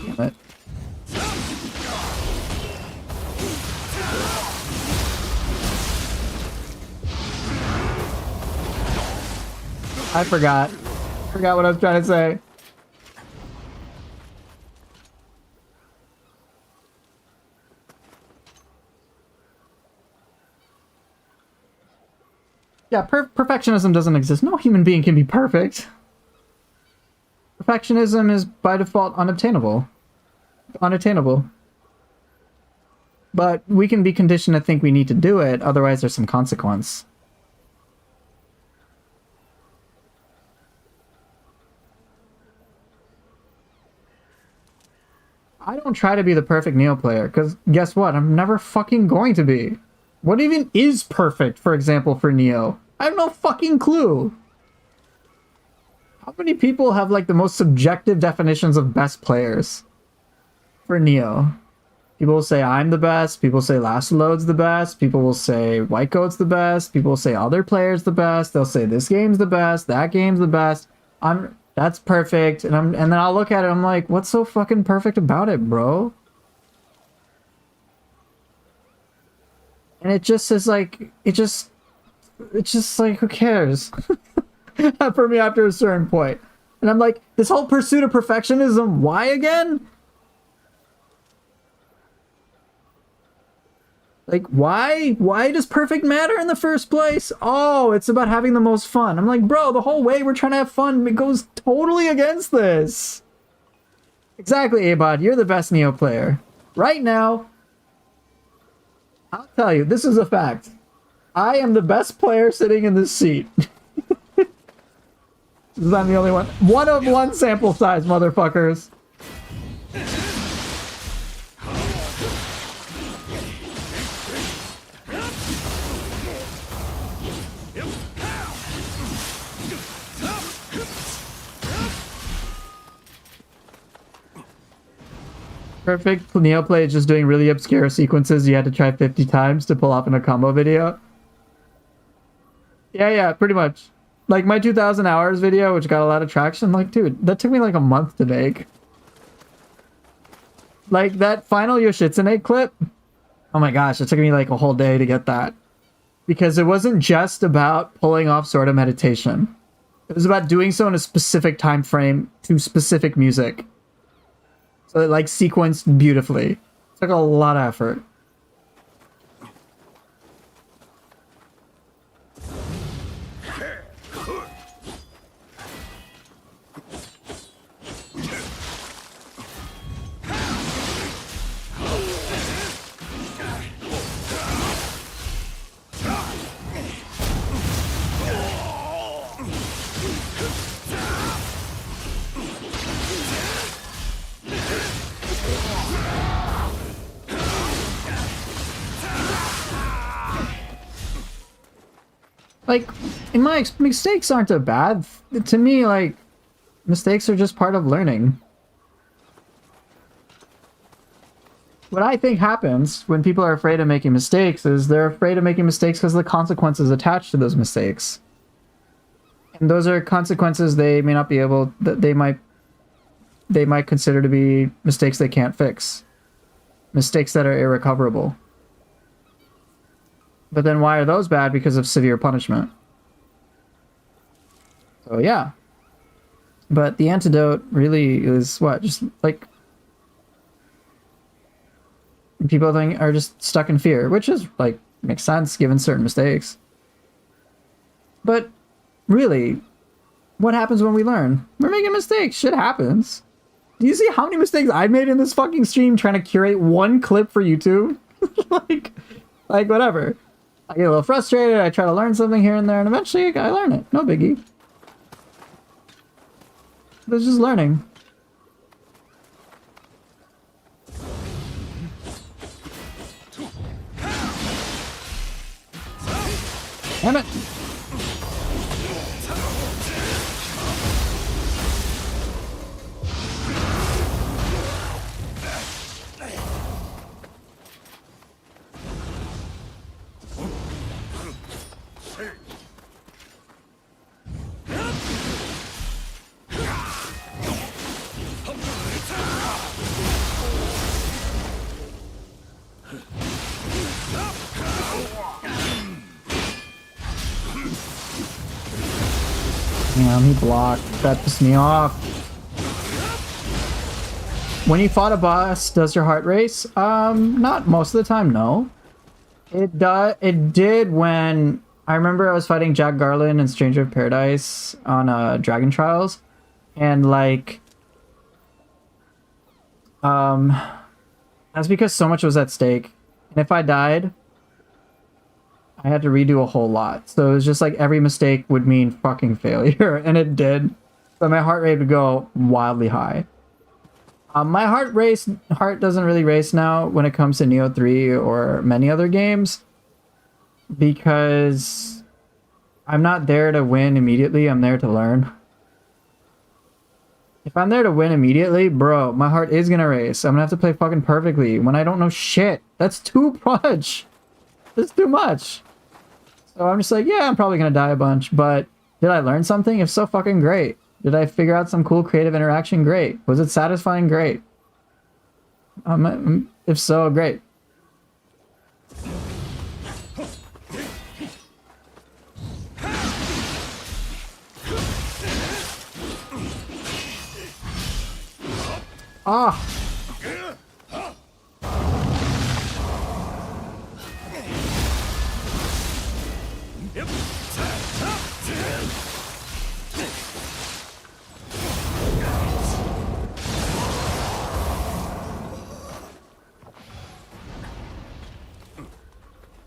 Damn it. I forgot. Forgot what I was trying to say. Yeah, perfectionism doesn't exist. No human being can be perfect. Perfectionism is by default unobtainable. Unattainable. But we can be conditioned to think we need to do it, otherwise there's some consequence. I don't try to be the perfect Nioh player, because guess what? I'm never fucking going to be. What even is perfect, for example, for Nioh? I have no fucking clue. How many people have like the most subjective definitions of best players for Nioh? People will say I'm the best. People say Last Load's the best. People will say White Coat's the best. People will say other players the best. They'll say this game's the best. That game's the best. That's perfect. And then I'll look at it. I'm like, what's so fucking perfect about it, bro? And it just is like, it's just like, who cares? For me after a certain point. And I'm like, this whole pursuit of perfectionism, why again? Like, why does perfect matter in the first place? Oh, it's about having the most fun. I'm like, bro, the whole way we're trying to have fun, it goes totally against this. Exactly, Abod, you're the best Nioh player. Right now, I'll tell you, this is a fact. I am the best player sitting in this seat. I'm the only one. One of one sample size, motherfuckers. Perfect Nioh play is just doing really obscure sequences you had to try 50 times to pull off in a combo video. Yeah, pretty much. Like my 2000 hours video, which got a lot of traction, like, dude, that took me like a month to make. Like that final Yoshitsune clip, oh my gosh, it took me like a whole day to get that. Because it wasn't just about pulling off sort of meditation. It was about doing so in a specific time frame to specific music. So it like sequenced beautifully. It took a lot of effort. Like, in my mistakes aren't that bad. To me, like, mistakes are just part of learning. What I think happens when people are afraid of making mistakes is they're afraid of making mistakes because of the consequences attached to those mistakes. And those are consequences they may not be able, that they might consider to be mistakes they can't fix. Mistakes that are irrecoverable. But then why are those bad? Because of severe punishment. So yeah. But the antidote really is what? Just like people think are just stuck in fear, which is like makes sense given certain mistakes. But really, what happens when we learn? We're making mistakes. Shit happens. Do you see how many mistakes I made in this fucking stream trying to curate one clip for YouTube? like whatever. I get a little frustrated, I try to learn something here and there, and eventually I learn it. No biggie. It's just learning. Damn it! Damn, he blocked. That pissed me off. When you fought a boss, does your heart race? Not most of the time, no. It did when... I remember I was fighting Jack Garland and Stranger of Paradise on Dragon Trials. And like... that's because so much was at stake. And if I died... I had to redo a whole lot. So it was just like every mistake would mean fucking failure. And it did. So my heart rate would go wildly high. My heart doesn't really race now when it comes to Nioh 3 or many other games. Because I'm not there to win immediately. I'm there to learn. If I'm there to win immediately, bro, my heart is gonna race. I'm gonna have to play fucking perfectly when I don't know shit. That's too much. That's too much. So I'm just like, yeah, I'm probably gonna die a bunch, but did I learn something? If so, fucking great. Did I figure out some cool creative interaction? Great. Was it satisfying? Great. If so, great. Ah!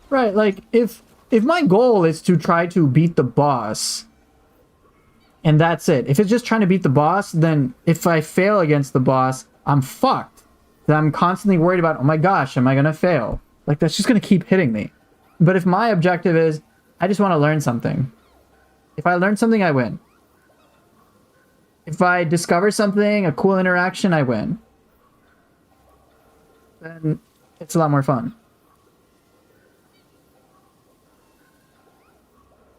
Right, like, if my goal is to try to beat the boss, and that's it. If it's just trying to beat the boss, then if I fail against the boss, I'm fucked. Then I'm constantly worried about, oh my gosh, am I gonna fail? Like, that's just gonna keep hitting me. But if my objective is, I just want to learn something. If I learn something, I win. If I discover something, a cool interaction, I win. then it's a lot more fun.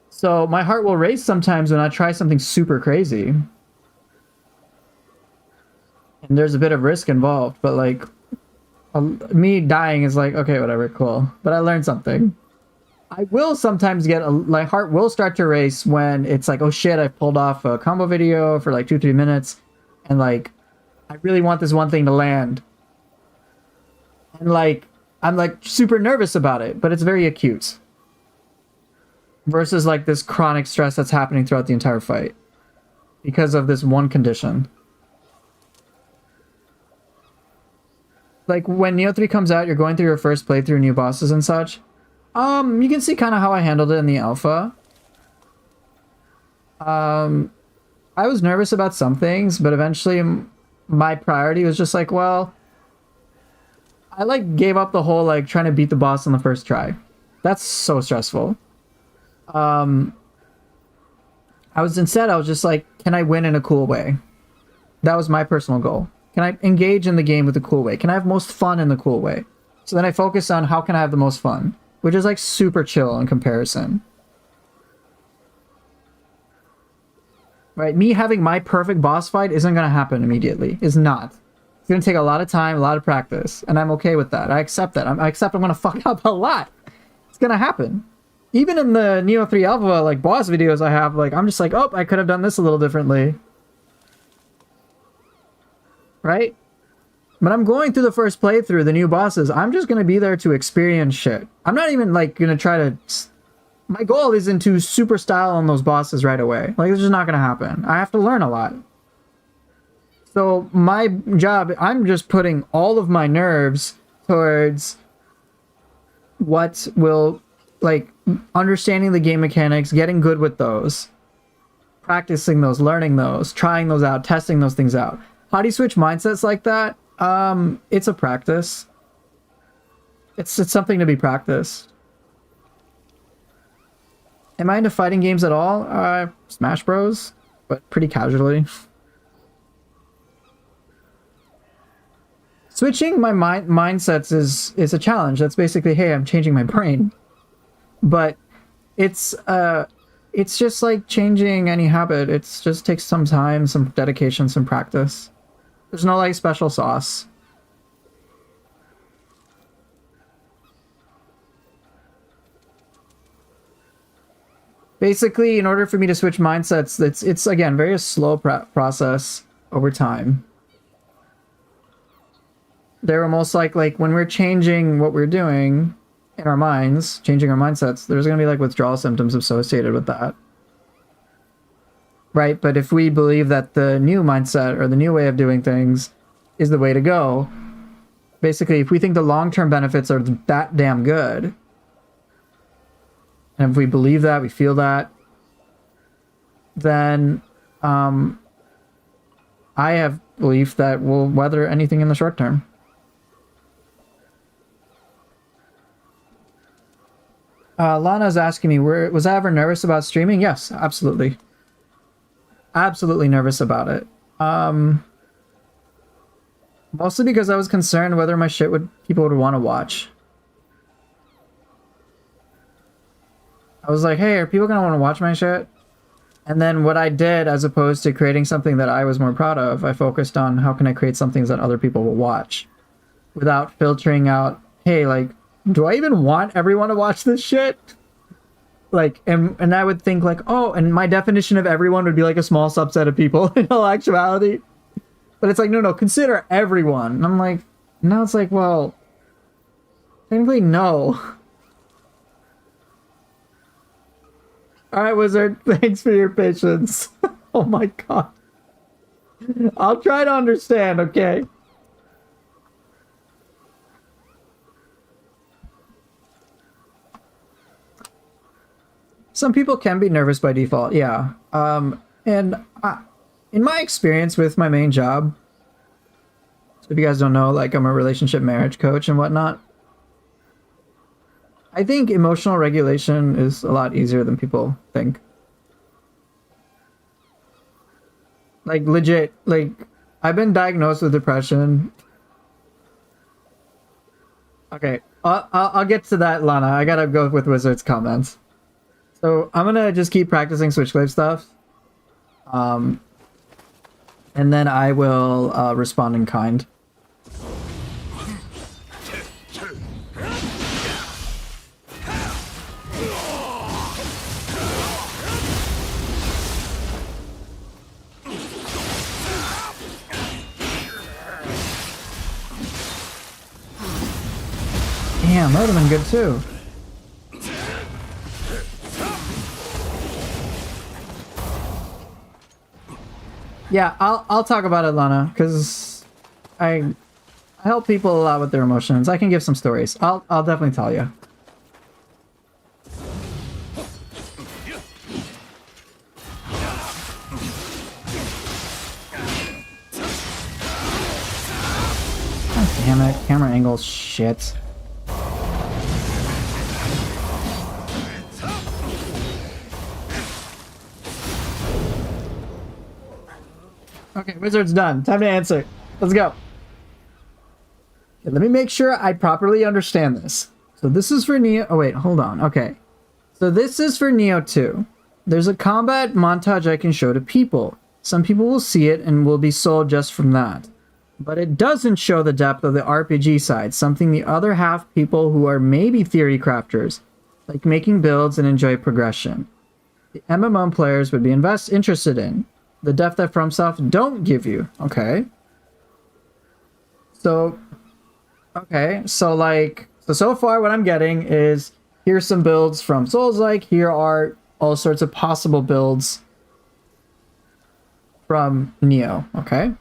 So my heart will race sometimes when I try something super crazy. And there's a bit of risk involved, but like me dying is like, okay, whatever, cool. But I learned something. I will sometimes get my heart will start to race when it's like, oh shit, I pulled off a combo video for like 2-3 minutes, and like I really want this one thing to land. And like I'm like super nervous about it, but it's very acute. Versus like this chronic stress that's happening throughout the entire fight because of this one condition. Like when Nioh 3 comes out, you're going through your first playthrough, new bosses and such. You can see kind of how I handled it in the alpha. I was nervous about some things, but eventually my priority was just like, well, I like gave up the whole like trying to beat the boss on the first try. That's so stressful. I was just like, can I win in a cool way? That was my personal goal. Can I engage in the game with a cool way? Can I have most fun in the cool way? So then I focus on how can I have the most fun, which is like super chill in comparison. Right? Me having my perfect boss fight isn't going to happen immediately. It's not. It's going to take a lot of time, a lot of practice, and I'm okay with that. I accept that. I accept I'm going to fuck up a lot. It's going to happen. Even in the Nioh 3 Alpha, like, boss videos I have, like, I'm just like, oh, I could have done this a little differently. Right? But I'm going through the first playthrough, the new bosses. I'm just going to be there to experience shit. I'm not even, like, going to try to... My goal isn't to super style on those bosses right away. Like, it's just not going to happen. I have to learn a lot. So, my job, I'm just putting all of my nerves towards what will... like understanding the game mechanics, getting good with those, practicing those, learning those, trying those out, testing those things out. How do you switch mindsets like that? It's a practice. It's something to be practiced. Am I into fighting games at all? Smash Bros, but pretty casually. Switching my mindsets is a challenge. That's basically, hey, I'm changing my brain. But it's just like changing any habit. It's just takes some time, some dedication, some practice. There's no like special sauce. Basically, in order for me to switch mindsets, it's again very slow process over time. They're almost like when we're changing what we're doing in our minds, changing our mindsets, there's going to be like withdrawal symptoms associated with that. Right? But if we believe that the new mindset or the new way of doing things is the way to go, basically, if we think the long-term benefits are that damn good, and if we believe that, we feel that, then I have belief that we'll weather anything in the short term. Lana's asking me, was I ever nervous about streaming? Yes, absolutely. Absolutely nervous about it. Mostly because I was concerned whether my shit people would want to watch. I was like, hey, are people gonna want to watch my shit? And then what I did, as opposed to creating something that I was more proud of, I focused on how can I create some things that other people will watch without filtering out, hey, like, do I even want everyone to watch this shit? Like, and I would think like, oh, and my definition of everyone would be like a small subset of people in all actuality. But it's like, no, consider everyone. And I'm like, now it's like, well, technically no. All right, Wizard, thanks for your patience. Oh my God. I'll try to understand, okay? Some people can be nervous by default, yeah. In my experience with my main job, so if you guys don't know, like, I'm a relationship marriage coach and whatnot. I think emotional regulation is a lot easier than people think. Like, legit, like, I've been diagnosed with depression. Okay, I'll get to that, Lana. I gotta go with Wizard's comments. So I'm gonna just keep practicing Switchblade stuff. Um, and then I will respond in kind. Damn, that would have been good too. Yeah, I'll talk about it, Lana, because I help people a lot with their emotions. I can give some stories. I'll definitely tell you. God damn it, camera angles, shit. Okay, Wizard's done. Time to answer. Let's go. Okay, let me make sure I properly understand this. So this is for Nioh. Oh, wait, hold on. Okay. So this is for Nioh 2. There's a combat montage I can show to people. Some people will see it and will be sold just from that. But it doesn't show the depth of the RPG side, something the other half people who are maybe theory crafters, like making builds and enjoy progression. The MMO players would be interested in. The depth that FromSoft don't give you. Okay. So like, so far what I'm getting is, here's some builds from Souls-like, here are all sorts of possible builds from Nioh, okay?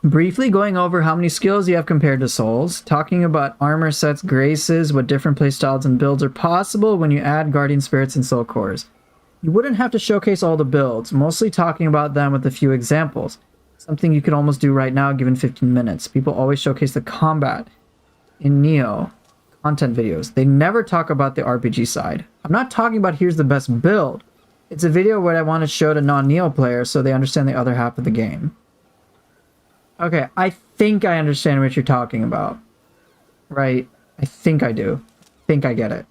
Briefly going over how many skills you have compared to Souls, talking about armor sets, graces, what different playstyles and builds are possible when you add Guardian Spirits and Soul Cores. You wouldn't have to showcase all the builds, mostly talking about them with a few examples. Something you could almost do right now given 15 minutes. People always showcase the combat in Nioh content videos. They never talk about the RPG side. I'm not talking about here's the best build. It's a video where I want to show to non-Nioh players so they understand the other half of the game. Okay, I think I understand what you're talking about. Right? I think I do. I think I get it.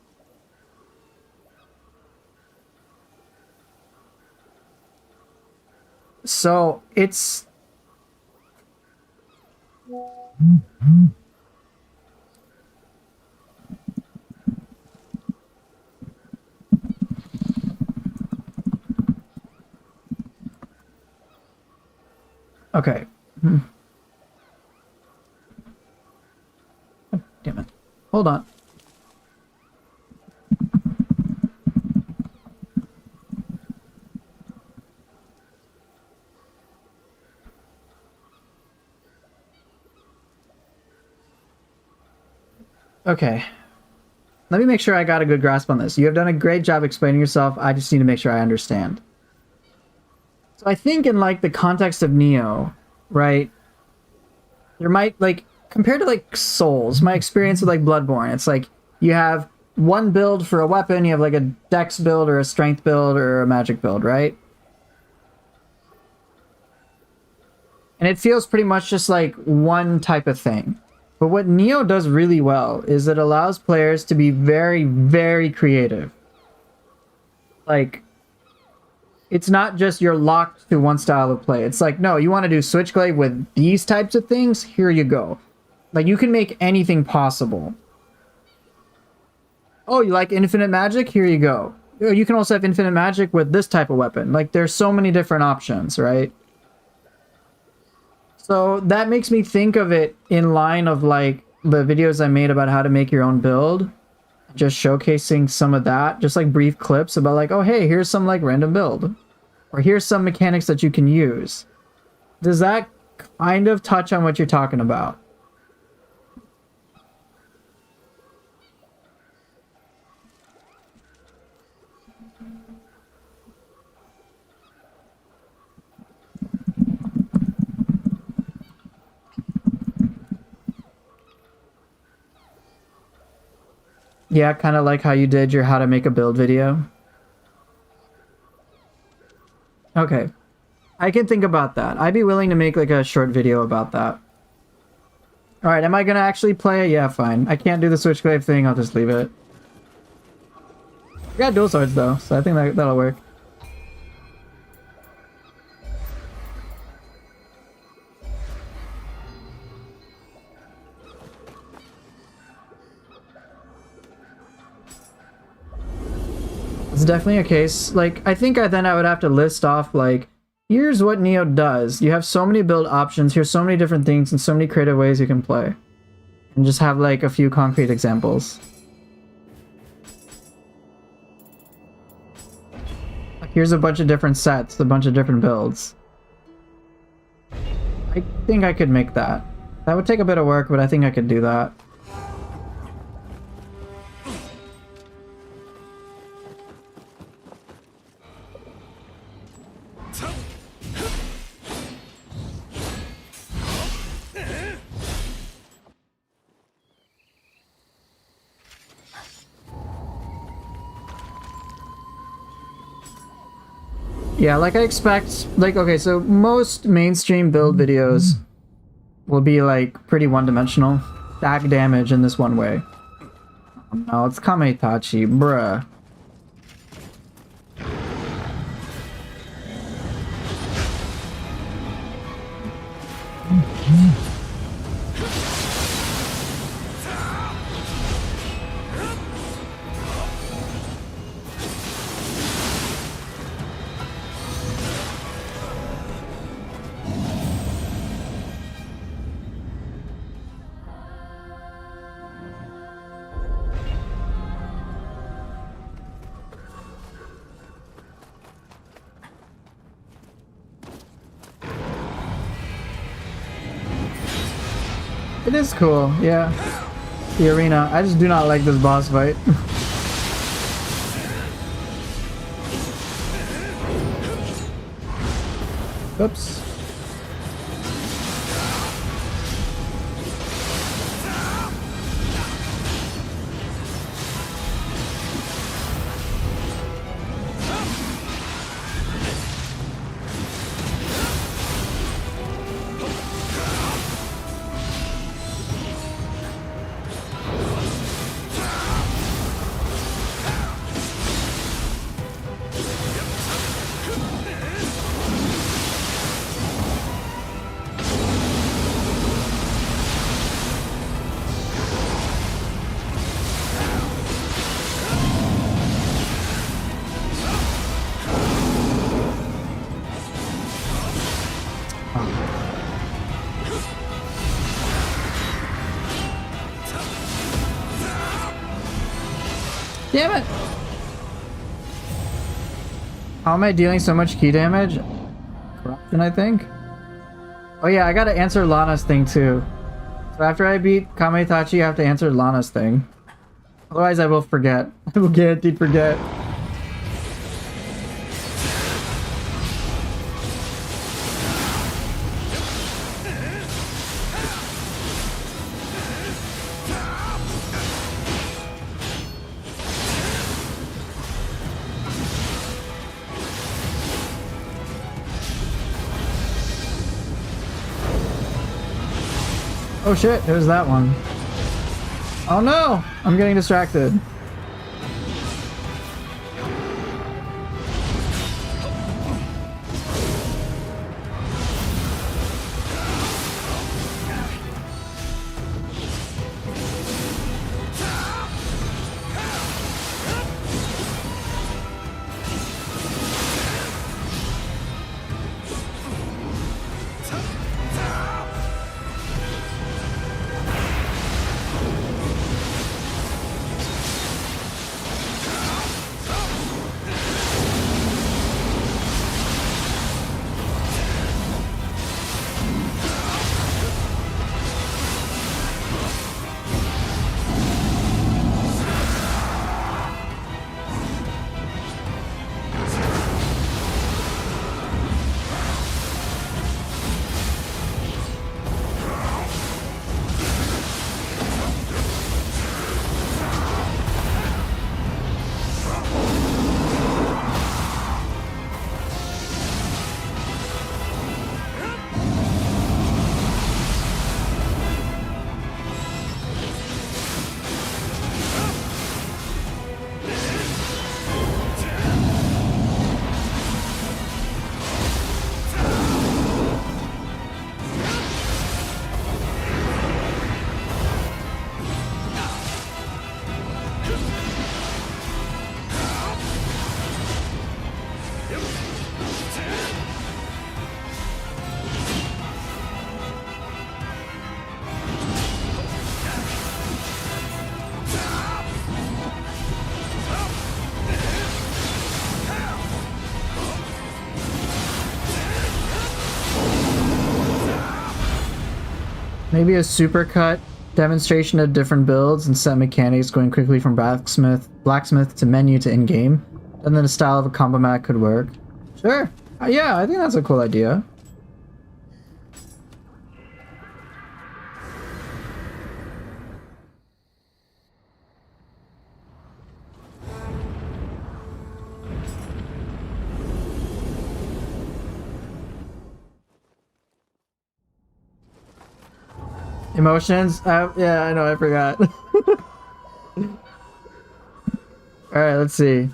So, it's... Okay. Oh, damn it. Hold on. Okay. Let me make sure I got a good grasp on this. You have done a great job explaining yourself. I just need to make sure I understand. So I think in like the context of Nioh, right? There might like compared to like Souls, my experience with like Bloodborne, it's like you have one build for a weapon, you have like a dex build or a strength build or a magic build, right? And it feels pretty much just like one type of thing. But what Nioh does really well is it allows players to be very, very creative. Like, it's not just you're locked to one style of play. It's like, no, you want to do Switchblade with these types of things? Here you go. Like, you can make anything possible. Oh, you like infinite magic? Here you go. You can also have infinite magic with this type of weapon. Like, there's so many different options, right? So that makes me think of it in line of like the videos I made about how to make your own build. Just showcasing some of that, just like brief clips about like, oh, hey, here's some like random build. Or here's some mechanics that you can use. Does that kind of touch on what you're talking about? Yeah, kind of like how you did your how to make a build video. Okay. I can think about that. I'd be willing to make like a short video about that. Alright, am I gonna actually play? Yeah, fine. I can't do the switchblade thing, I'll just leave it. I got dual swords though, so I think that'll work. It's definitely a case. Like, I think I would have to list off, like, here's what Nioh does. You have so many build options, here's so many different things, and so many creative ways you can play. And just have, like, a few concrete examples. Like, here's a bunch of different sets, a bunch of different builds. I think I could make that. That would take a bit of work, but I think I could do that. Yeah, like I expect, like, okay, so most mainstream build videos will be like pretty one-dimensional. Stack damage in this one way. Oh, no, it's Kametachi, bruh. It is cool, yeah. The arena. I just do not like this boss fight. Oops. Damn it! How am I dealing so much key damage? Corruption, I think? Oh yeah, I gotta answer Lana's thing too. So after I beat Kametachi, I have to answer Lana's thing. Otherwise I will forget. I will guaranteed forget. Oh shit, there's that one. Oh no! I'm getting distracted. Maybe a supercut demonstration of different builds and set mechanics going quickly from blacksmith to menu to in-game. And then a style of a combo mat could work. Sure. Yeah, I think that's a cool idea. Emotions? Yeah, I know, I forgot. Alright, let's see.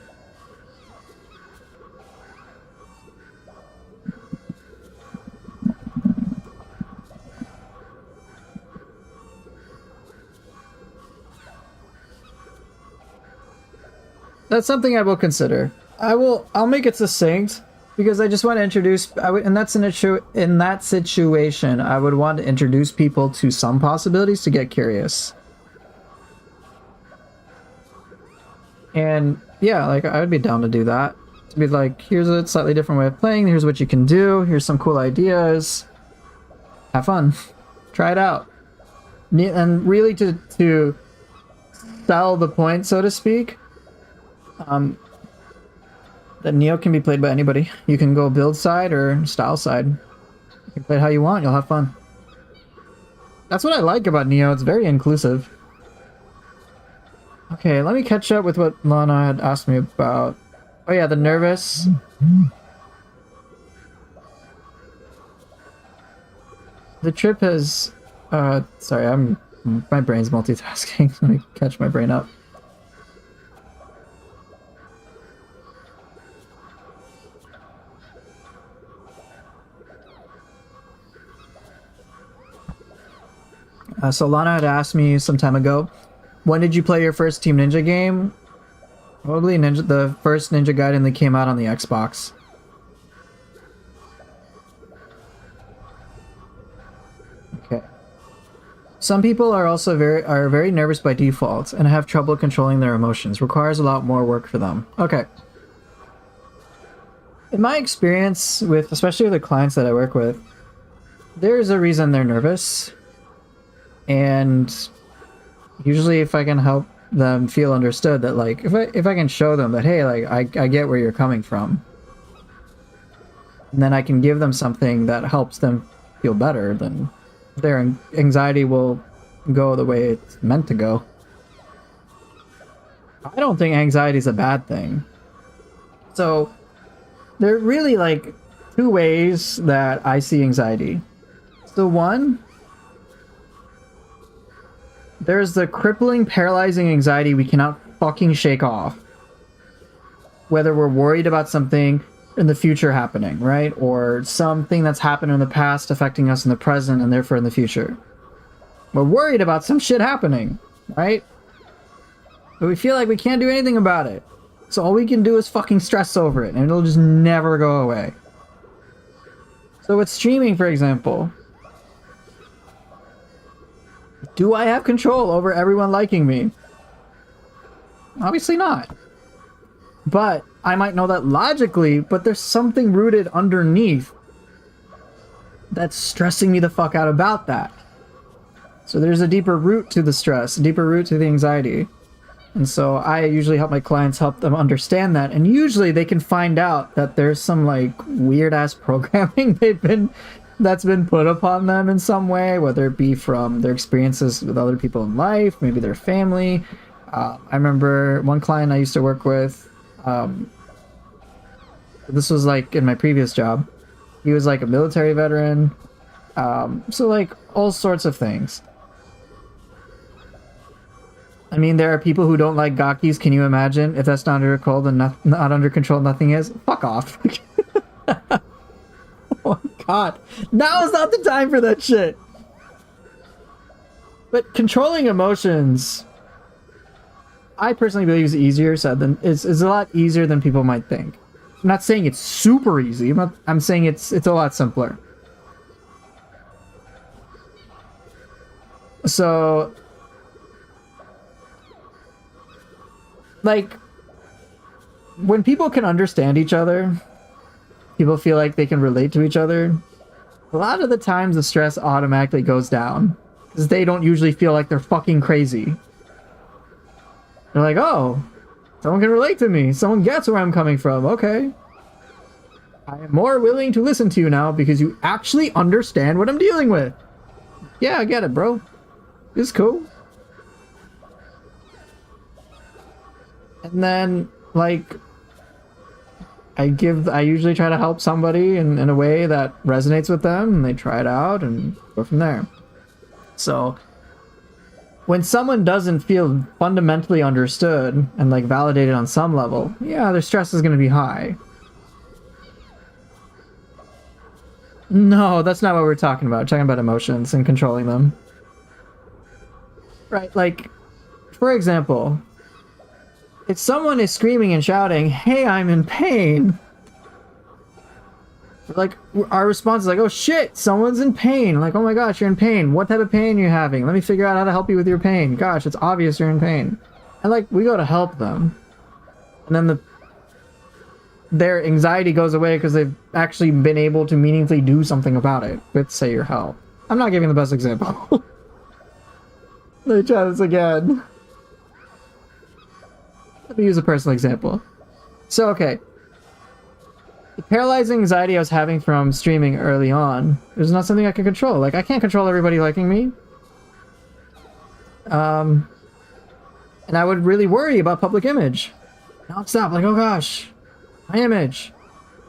That's something I will consider. I'll make it succinct because I just want to introduce. And that's in that situation, I would want to introduce people to some possibilities to get curious. And yeah, like I would be down to do that. To be like, here's a slightly different way of playing. Here's what you can do. Here's some cool ideas. Have fun. Try it out. And really to sell the point, so to speak. That Nioh can be played by anybody. You can go build side or style side. You can play it how you want. You'll have fun. That's what I like about Nioh. It's very inclusive. Okay, let me catch up with what Lana had asked me about. Oh yeah, the nervous. The trip has... sorry, my brain's multitasking. Let me catch my brain up. So Lana had asked me some time ago, when did you play your first Team Ninja game? Probably the first Ninja Gaiden that came out on the Xbox. Okay. Some people are also very nervous by default and have trouble controlling their emotions. Requires a lot more work for them. Okay. In my experience with, especially with the clients that I work with, there's a reason they're nervous. And usually if I can help them feel understood, that like if I can show them that, hey, like I get where you're coming from, and then I can give them something that helps them feel better, then their anxiety will go the way it's meant to go. I don't think anxiety is a bad thing. So there are really like two ways that I see anxiety. So one, there's the crippling, paralyzing anxiety we cannot fucking shake off. Whether we're worried about something in the future happening, right? Or something that's happened in the past affecting us in the present and therefore in the future. We're worried about some shit happening, right? But we feel like we can't do anything about it. So all we can do is fucking stress over it and it'll just never go away. So with streaming, for example, do I have control over everyone liking me? Obviously not. But I might know that logically, but there's something rooted underneath that's stressing me the fuck out about that. So there's a deeper root to the stress, a deeper root to the anxiety. And so I usually help my clients help them understand that. And usually they can find out that there's some like weird ass programming that's been put upon them in some way, whether it be from their experiences with other people in life, maybe their family. I remember one client I used to work with, this was like in my previous job. He was like a military veteran. So like all sorts of things. I mean, there are people who don't like gakis. Can you imagine? If that's not under control, then not under control, nothing is. Fuck off. Oh god. Now is not the time for that shit. But controlling emotions, I personally believe is easier said than is a lot easier than people might think. I'm not saying it's super easy. I'm saying it's a lot simpler. So like when people can understand each other, people feel like they can relate to each other, a lot of the times the stress automatically goes down. Because they don't usually feel like they're fucking crazy. They're like, oh, someone can relate to me. Someone gets where I'm coming from. Okay. I am more willing to listen to you now because you actually understand what I'm dealing with. Yeah, I get it, bro. It's cool. And then, like, I usually try to help somebody in a way that resonates with them, and they try it out and go from there. So when someone doesn't feel fundamentally understood and like validated on some level, yeah, their stress is going to be high. No, that's not what we're talking about. We're talking about emotions and controlling them. Right, like, for example, if someone is screaming and shouting, hey, I'm in pain, like, our response is like, oh shit, someone's in pain. Like, oh my gosh, you're in pain. What type of pain are you having? Let me figure out how to help you with your pain. Gosh, it's obvious you're in pain. And like, we go to help them. And then their anxiety goes away because they've actually been able to meaningfully do something about it with, say, your help. I'm not giving the best example. Let me try this again. Let me use a personal example. So, okay. The paralyzing anxiety I was having from streaming early on, it was not something I could control. Like, I can't control everybody liking me. And I would really worry about public image. Non-stop, like, oh gosh, my image.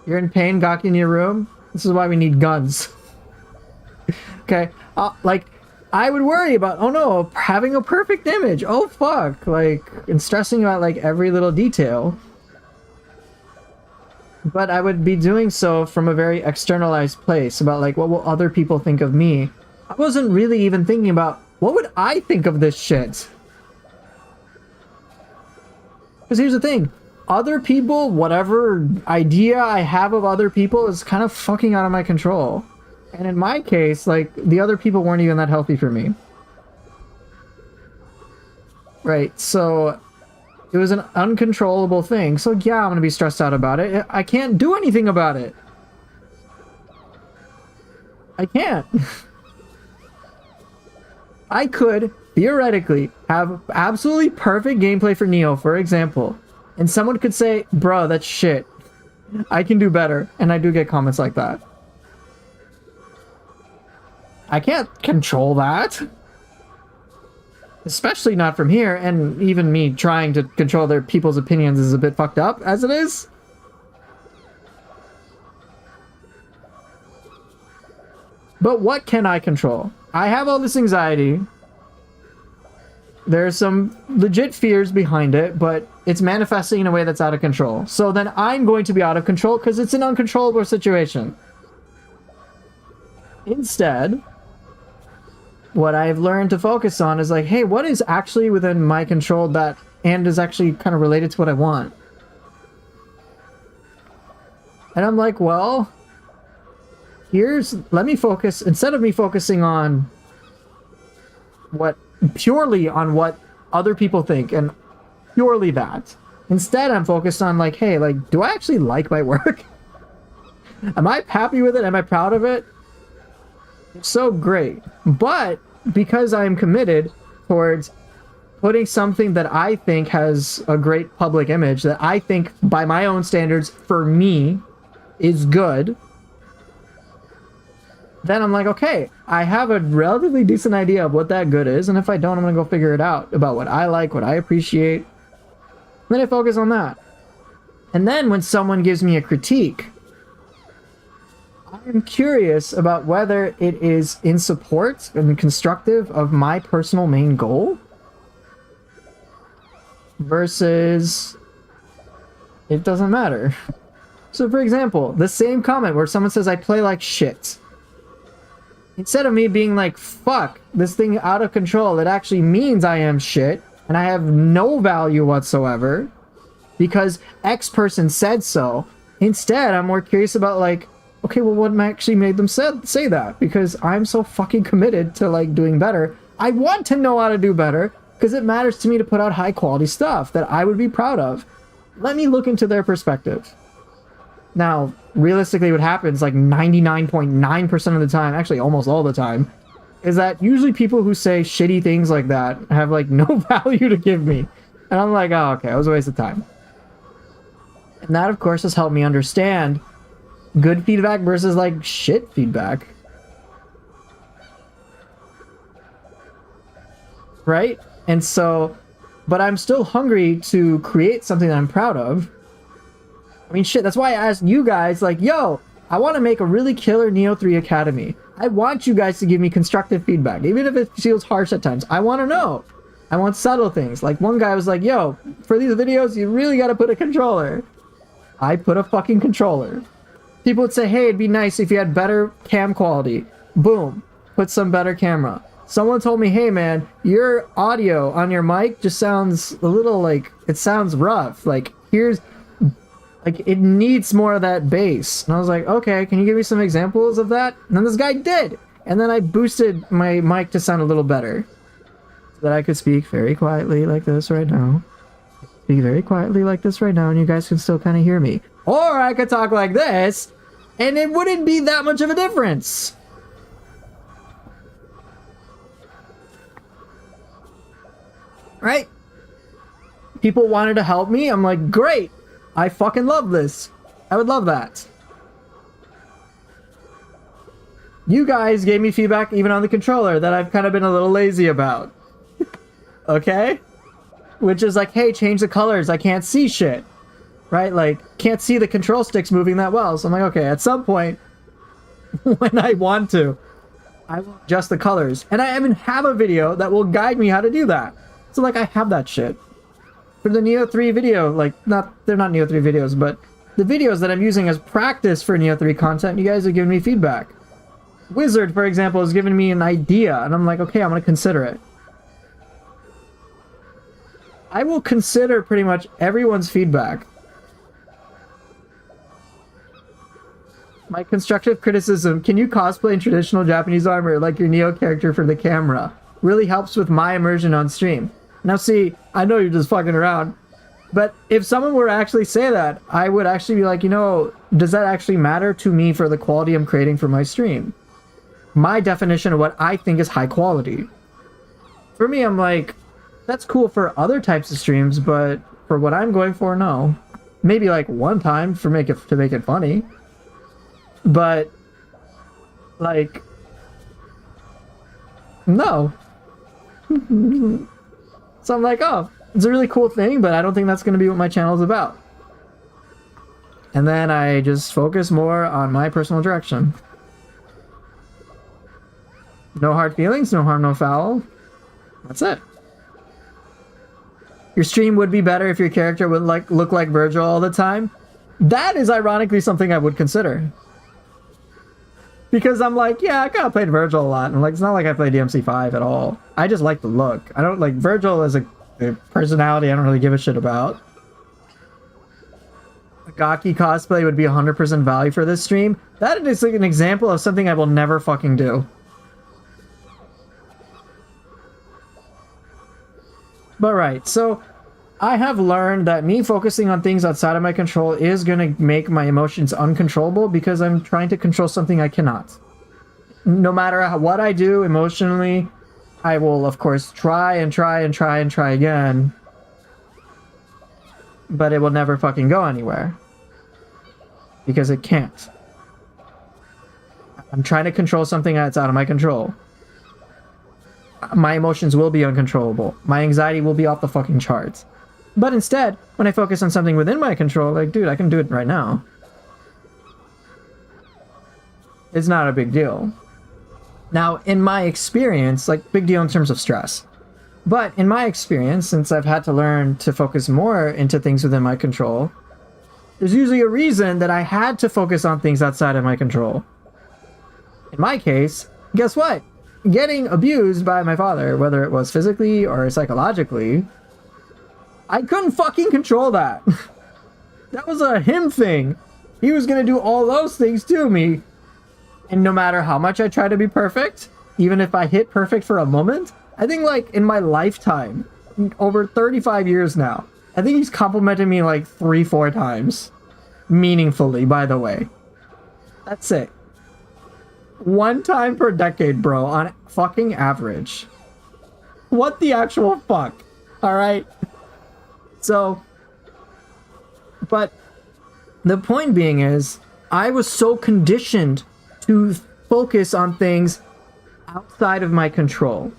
You're in pain, gawking in your room? This is why we need guns. Okay, like, I would worry about, oh no, having a perfect image. Oh fuck, like, and stressing about like every little detail. But I would be doing so from a very externalized place about like, what will other people think of me? I wasn't really even thinking about, what would I think of this shit? Because here's the thing, other people, whatever idea I have of other people is kind of fucking out of my control. And in my case, like, the other people weren't even that healthy for me. Right, so it was an uncontrollable thing. So yeah, I'm gonna be stressed out about it. I can't do anything about it. I can't. I could, theoretically, have absolutely perfect gameplay for Nioh, for example. And someone could say, bro, that's shit. I can do better. And I do get comments like that. I can't control that. Especially not from here, and even me trying to control their people's opinions is a bit fucked up, as it is. But what can I control? I have all this anxiety. There's some legit fears behind it, but it's manifesting in a way that's out of control. So then I'm going to be out of control because it's an uncontrollable situation. Instead, what I've learned to focus on is like, hey, what is actually within my control that and is actually kind of related to what I want? And I'm like, well, let me focus, instead of me focusing on purely on what other people think and purely that. Instead, I'm focused on like, hey, like, do I actually like my work? Am I happy with it? Am I proud of it? So great. But because I am committed towards putting something that I think has a great public image, that I think by my own standards for me is good, then I'm like, okay, I have a relatively decent idea of what that good is, and if I don't, I'm gonna go figure it out about what I like, what I appreciate. Then I focus on that. And then when someone gives me a critique, I'm curious about whether it is in support and constructive of my personal main goal versus it doesn't matter. So for example, the same comment where someone says I play like shit. Instead of me being like, fuck, this thing out of control, it actually means I am shit and I have no value whatsoever because X person said so. Instead, I'm more curious about like, okay, well, what actually made them say that? Because I'm so fucking committed to like doing better. I want to know how to do better because it matters to me to put out high quality stuff that I would be proud of. Let me look into their perspective. Now, realistically, what happens like 99.9% of the time, actually almost all the time, is that usually people who say shitty things like that have like no value to give me. And I'm like, oh, okay, it was a waste of time. And that, of course, has helped me understand good feedback versus like shit feedback. Right? And so, but I'm still hungry to create something that I'm proud of. I mean, shit, that's why I asked you guys, like, yo, I want to make a really killer Nioh 3 Academy. I want you guys to give me constructive feedback, even if it feels harsh at times. I want to know. I want subtle things. Like, one guy was like, yo, for these videos, you really got to put a controller. I put a fucking controller. People would say, hey, it'd be nice if you had better cam quality. Boom. Put some better camera. Someone told me, hey, man, your audio on your mic just sounds a little like, it sounds rough. Like, here's, like, it needs more of that bass. And I was like, okay, can you give me some examples of that? And then this guy did. And then I boosted my mic to sound a little better. So that I could speak very quietly like this right now. Speak very quietly like this right now, and you guys can still kind of hear me. Or I could talk like this, and it wouldn't be that much of a difference. Right? People wanted to help me. I'm like, great. I fucking love this. I would love that. You guys gave me feedback even on the controller that I've kind of been a little lazy about. Okay? Which is like, hey, change the colors. I can't see shit. Right? Like, can't see the control sticks moving that well. So I'm like, okay, at some point, when I want to, I will adjust the colors. And I even have a video that will guide me how to do that. So like, I have that shit. For the Nioh 3 video, like, they're not Nioh 3 videos, but the videos that I'm using as practice for Nioh 3 content, you guys have given me feedback. Wizard, for example, has given me an idea, and I'm like, okay, I'm gonna consider it. I will consider pretty much everyone's feedback. My constructive criticism, can you cosplay in traditional Japanese armor like your Nioh character for the camera? Really helps with my immersion on stream. Now see, I know you're just fucking around, but if someone were to actually say that, I would actually be like, you know, does that actually matter to me for the quality I'm creating for my stream? My definition of what I think is high quality. For me, I'm like, that's cool for other types of streams, but for what I'm going for, no. Maybe like one time to make it funny. But like, no. So I'm like, oh, it's a really cool thing, but I don't think that's going to be what my channel is about. And then I just focus more on my personal direction. No hard feelings, no harm, no foul. That's it. Your stream would be better if your character would like look like Virgil all the time. That is ironically something I would consider. Because I'm like, yeah, I kind of played Virgil a lot. And like, it's not like I played DMC5 at all. I just like the look. I don't like Virgil as a personality I don't really give a shit about. A Gaki cosplay would be 100% value for this stream. That is like an example of something I will never fucking do. But right, so I have learned that me focusing on things outside of my control is going to make my emotions uncontrollable because I'm trying to control something I cannot. No matter what I do emotionally, I will, of course, try and try and try and try again. But it will never fucking go anywhere. Because it can't. I'm trying to control something that's out of my control. My emotions will be uncontrollable. My anxiety will be off the fucking charts. But instead, when I focus on something within my control, like, dude, I can do it right now. It's not a big deal. Now, in my experience, like, big deal in terms of stress. But in my experience, since I've had to learn to focus more into things within my control, there's usually a reason that I had to focus on things outside of my control. In my case, guess what? Getting abused by my father, whether it was physically or psychologically, I couldn't fucking control that. That was a him thing. He was gonna do all those things to me. And no matter how much I try to be perfect, even if I hit perfect for a moment, I think like in my lifetime, over 35 years now, I think he's complimented me like 3-4 times. Meaningfully, by the way. That's it. 1 time per decade, bro, on fucking average. What the actual fuck? Alright? So, but the point being is, I was so conditioned to focus on things outside of my control.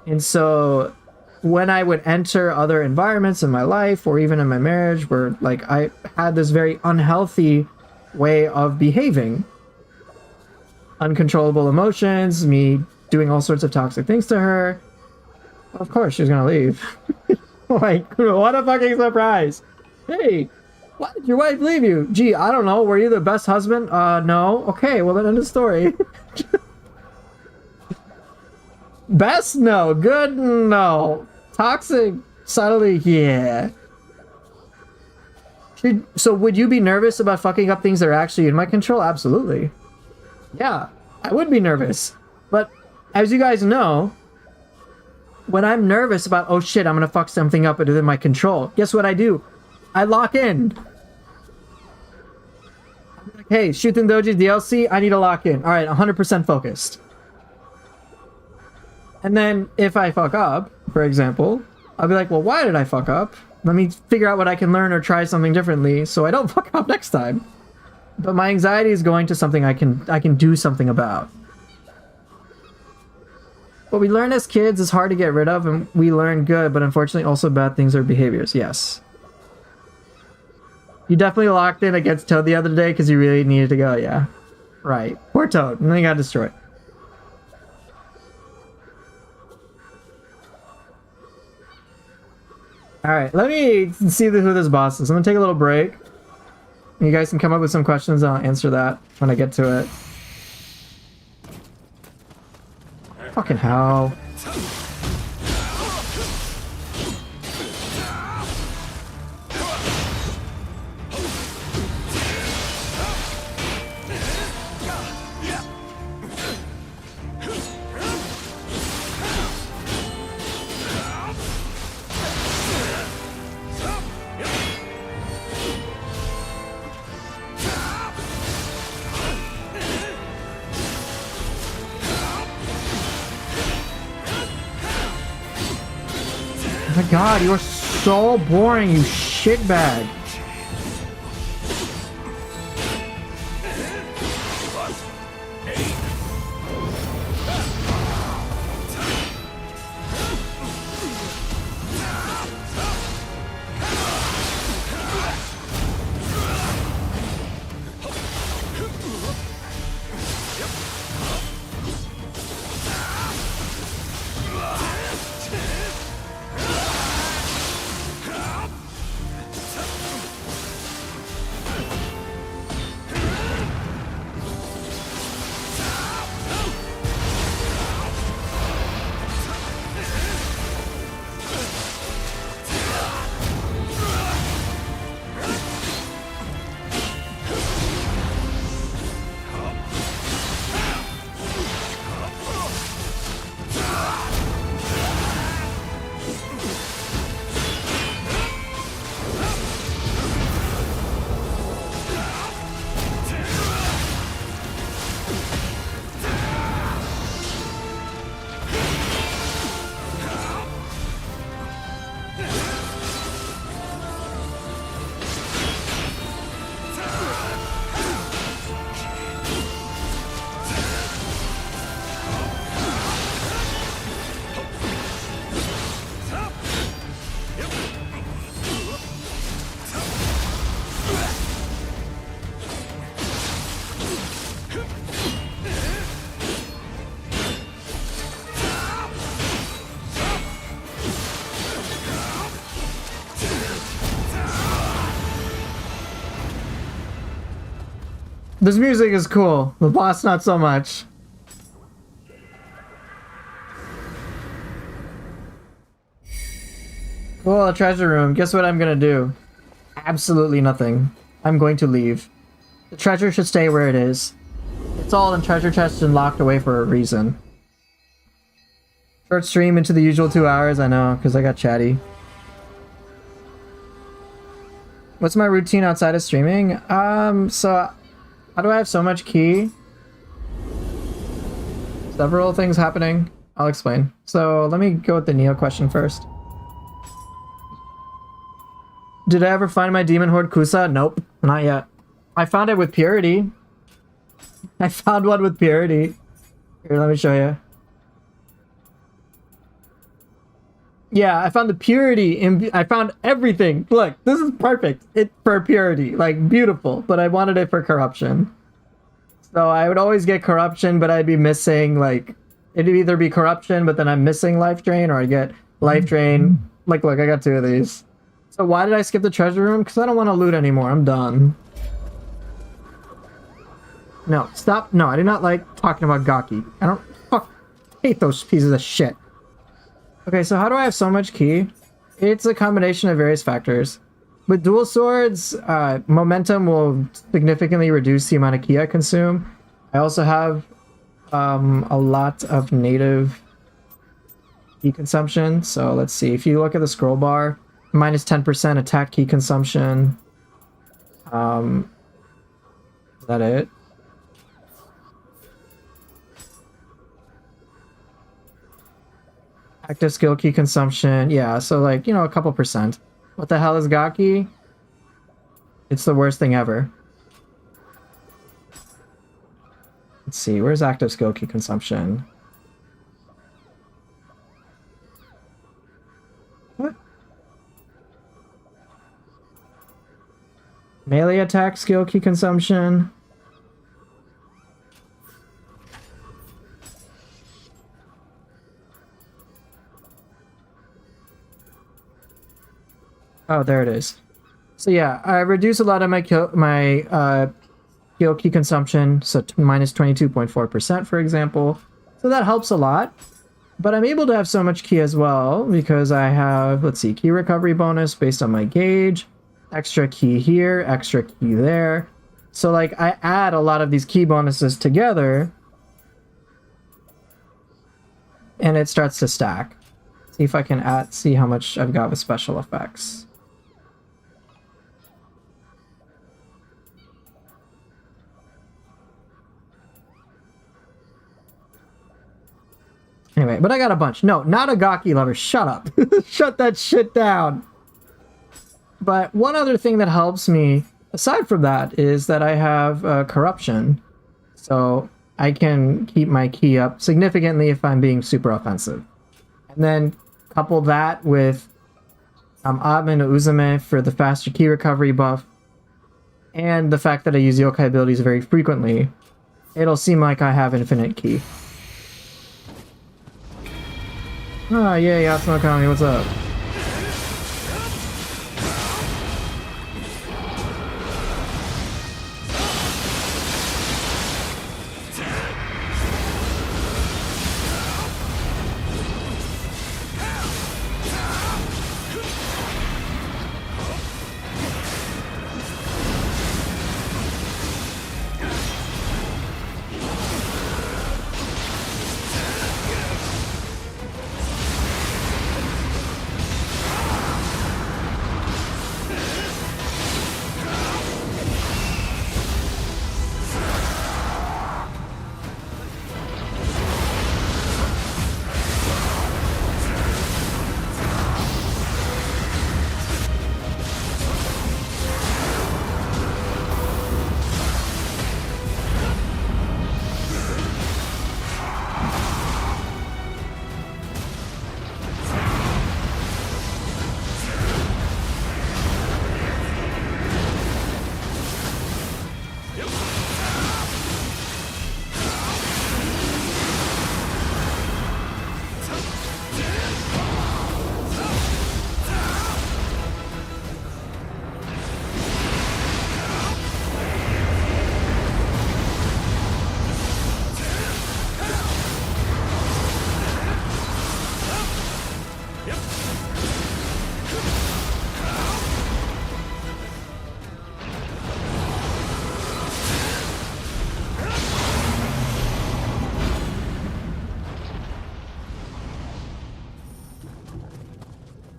And so when I would enter other environments in my life or even in my marriage where like I had this very unhealthy way of behaving, uncontrollable emotions, me doing all sorts of toxic things to her, of course she's gonna leave. Like, what a fucking surprise. Hey, why did your wife leave you? Gee, I don't know. Were you the best husband? No. Okay, well then end of story. Best? No. Good? No. Toxic? Subtly? Yeah. So would you be nervous about fucking up things that are actually in my control? Absolutely. Yeah, I would be nervous. But as you guys know, when I'm nervous about, oh shit, I'm gonna fuck something up within my control, guess what I do? I lock in. I'm like, hey, Shootin' Doji DLC, I need to lock in. Alright, 100% focused. And then if I fuck up, for example, I'll be like, well, why did I fuck up? Let me figure out what I can learn or try something differently so I don't fuck up next time. But my anxiety is going to something I can do something about. What we learn as kids is hard to get rid of, and we learn good, but unfortunately also bad things are behaviors, yes. You definitely locked in against Toad the other day because you really needed to go, yeah. Right. Poor Toad, and then he got destroyed. Alright, let me see who this boss is. I'm gonna take a little break. You guys can come up with some questions, I'll answer that when I get to it. Fucking hell. Oh my god, you are so boring, you shitbag. This music is cool. The boss, not so much. Cool, a treasure room. Guess what I'm gonna do? Absolutely nothing. I'm going to leave. The treasure should stay where it is. It's all in treasure chests and locked away for a reason. Short stream into the usual 2 hours, I know, because I got chatty. What's my routine outside of streaming? So How do I have so much ki? Several things happening. I'll explain. So let me go with the Nioh question first. Did I ever find my demon horde Kusa? Nope, not yet. I found it with purity. I found one with purity. Here, let me show you. Yeah, I found the purity in. I found everything. Look, this is perfect. It for purity, like beautiful. But I wanted it for corruption. So I would always get corruption, but I'd be missing like it'd either be corruption, but then I'm missing life drain, or I get life drain. Like, look, I got 2 of these. So why did I skip the treasure room? Because I don't want to loot anymore. I'm done. No, stop. No, I do not like talking about Gaki. I don't hate those pieces of shit. Okay, so how do I have so much ki? It's a combination of various factors. With dual swords, momentum will significantly reduce the amount of ki I consume. I also have a lot of native ki consumption. So let's see. If you look at the scroll bar, minus 10% attack ki consumption. Is that it? Active skill key consumption. Yeah, so like, you know, a couple percent. What the hell is Gaki? It's the worst thing ever. Let's see, where's active skill key consumption? What? Melee attack skill key consumption. Oh, there it is. So yeah, I reduce a lot of my skill key consumption, so minus 22.4%, for example. So that helps a lot. But I'm able to have so much ki as well because I have, let's see, ki recovery bonus based on my gauge, extra ki here, extra ki there. So like I add a lot of these ki bonuses together and it starts to stack. See if I can see how much I've got with special effects. Anyway, but I got a bunch. No, not a Gaki lover. Shut up. Shut that shit down. But one other thing that helps me, aside from that, is that I have corruption. So I can keep my ki up significantly if I'm being super offensive. And then couple that with Atma no Uzume for the faster ki recovery buff. And the fact that I use yokai abilities very frequently. It'll seem like I have infinite ki. Ah, yay, Yasuno Kami, what's up?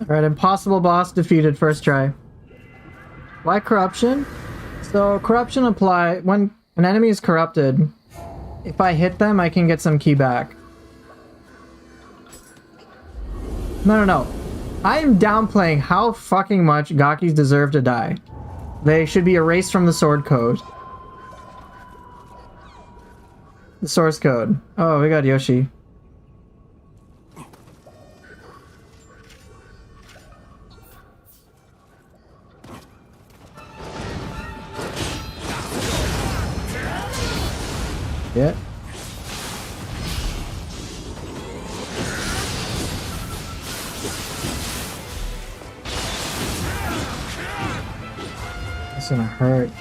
Alright, impossible boss defeated first try. Why corruption? So corruption when An enemy is corrupted. If I hit them, I can get some ki back. No. I am downplaying how fucking much Gakis deserve to die. They should be erased from the sword code. The source code. Oh, we got Yoshi. Yeah. It's gonna hurt.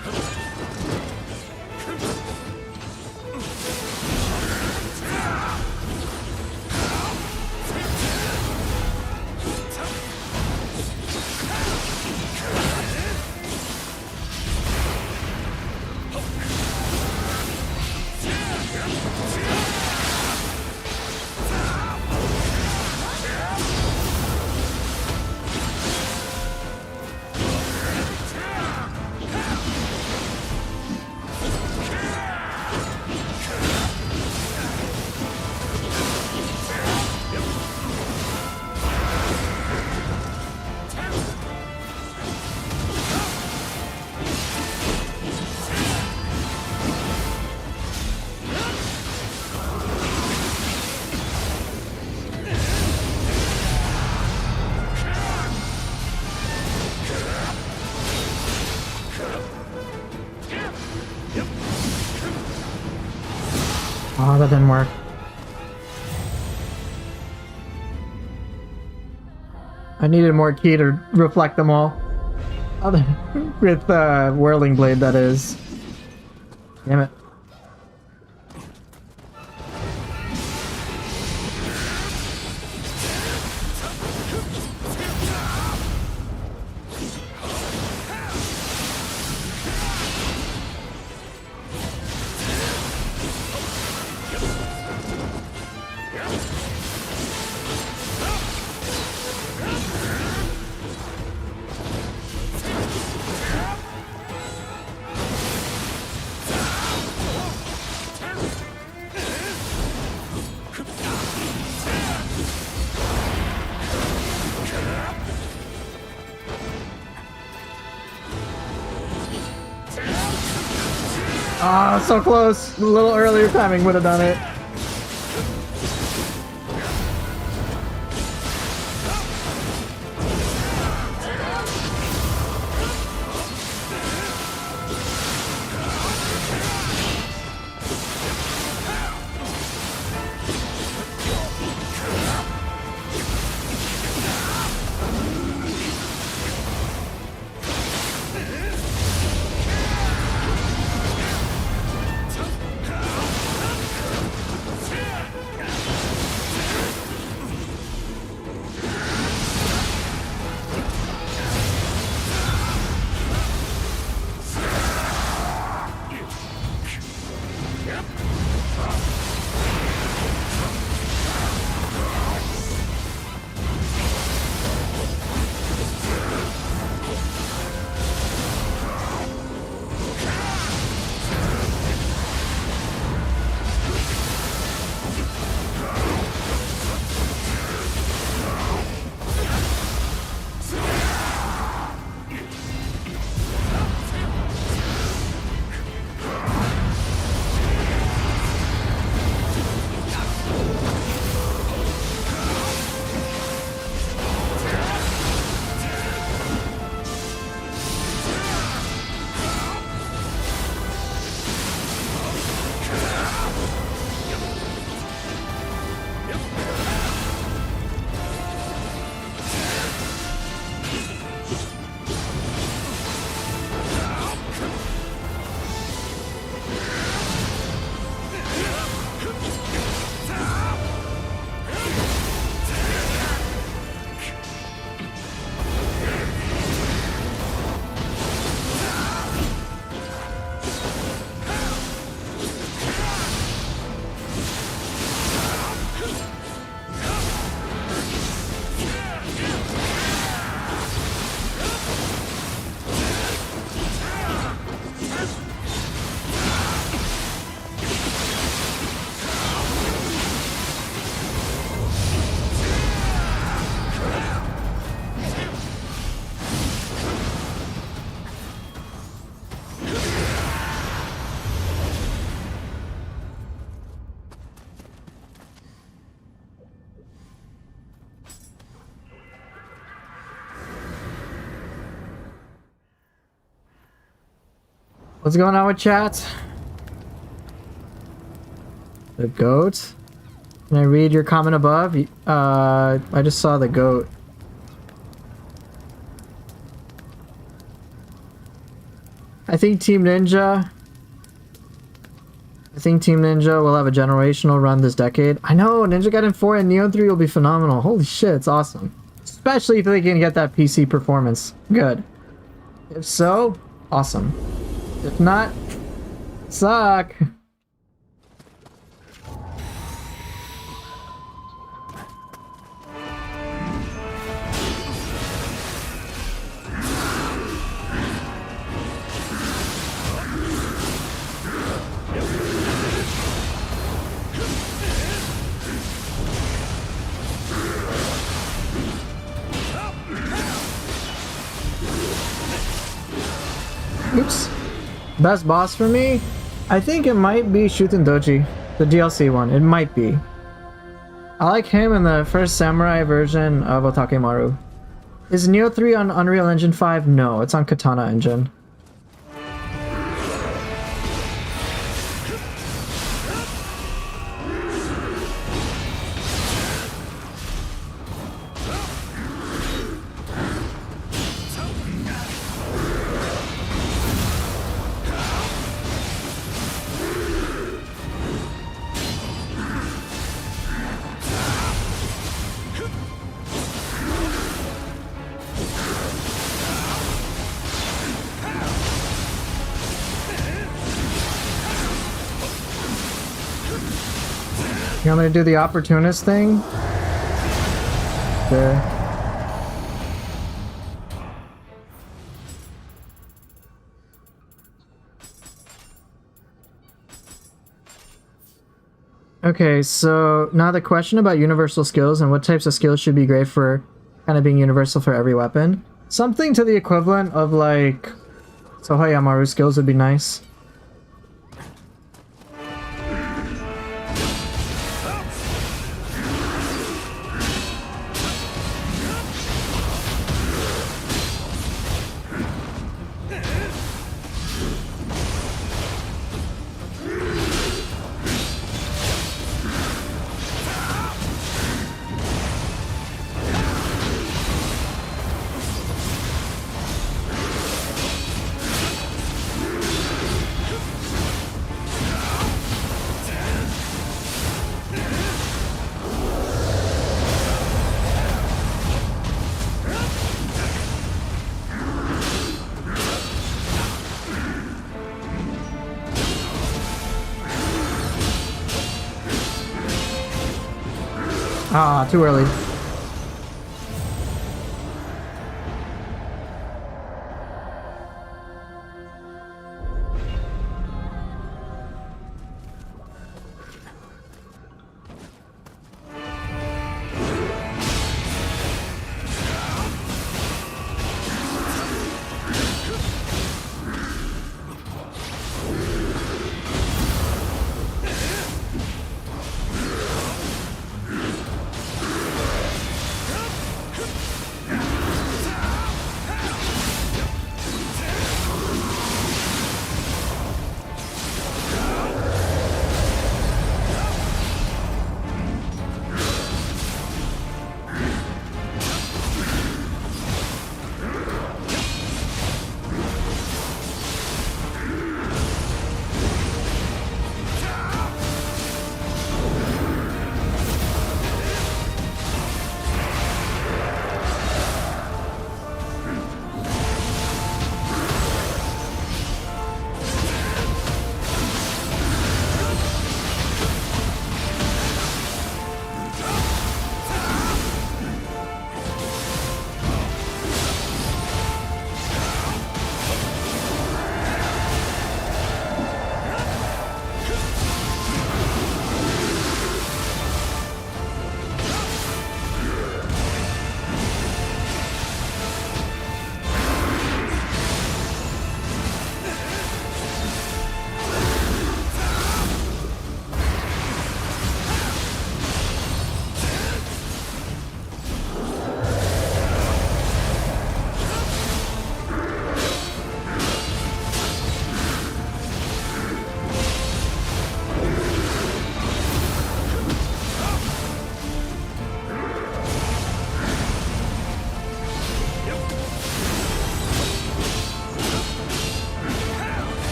Oh, that didn't work. I needed more ki to reflect them all. Other with Whirling Blade, that is. Damn it. Ah, so close. A little earlier timing would have done it. What's going on with chat? The goat? Can I read your comment above? I just saw the goat. I think Team Ninja will have a generational run this decade. I know, Ninja Gaiden 4 and Nioh 3 will be phenomenal. Holy shit, it's awesome. Especially if they can get that PC performance. Good. If so, awesome. If not, suck. Oops. Best boss for me? I think it might be Shuten Doji, the DLC one. It might be. I like him in the first samurai version of Otakemaru. Is Nioh 3 on Unreal Engine 5? No, it's on Katana Engine. You want me to do the opportunist thing? There. Okay, so now the question about universal skills and what types of skills should be great for kind of being universal for every weapon. Something to the equivalent of like Sohayamaru skills would be nice. Ah, too early.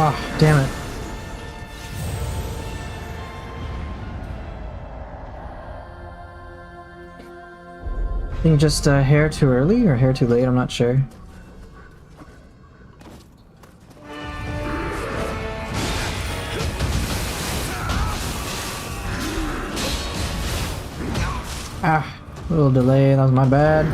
Ah, damn it. I think just a hair too early or hair too late, I'm not sure. Ah, a little delay, that was my bad.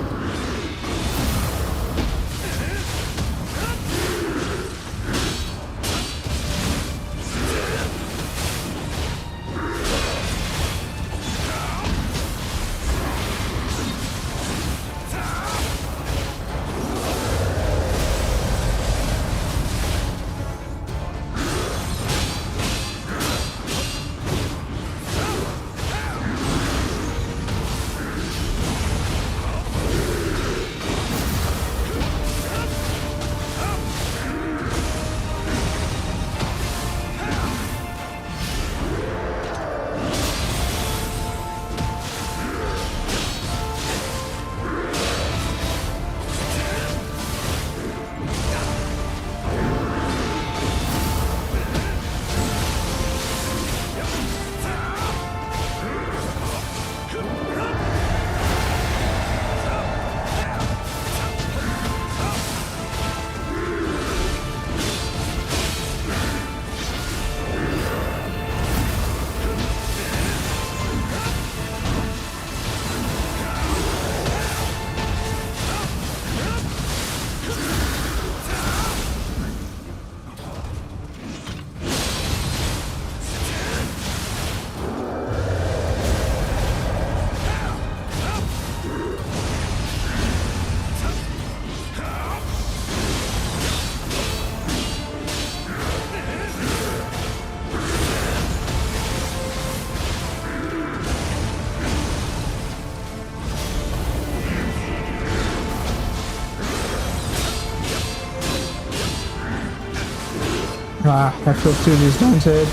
Ah, that feels too disjointed.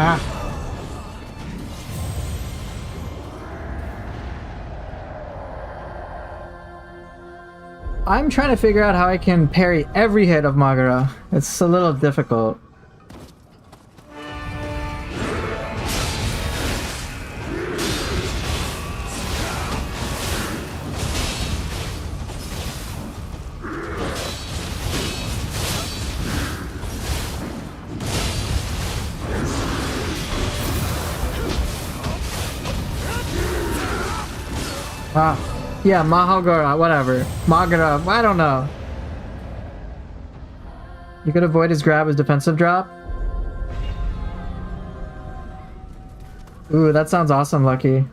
Ah. I'm trying to figure out how I can parry every hit of Magara. It's a little difficult. Ah, yeah, Mahagara, whatever. Magara, I don't know. You could avoid his grab, his defensive drop. Ooh, that sounds awesome, Lucky.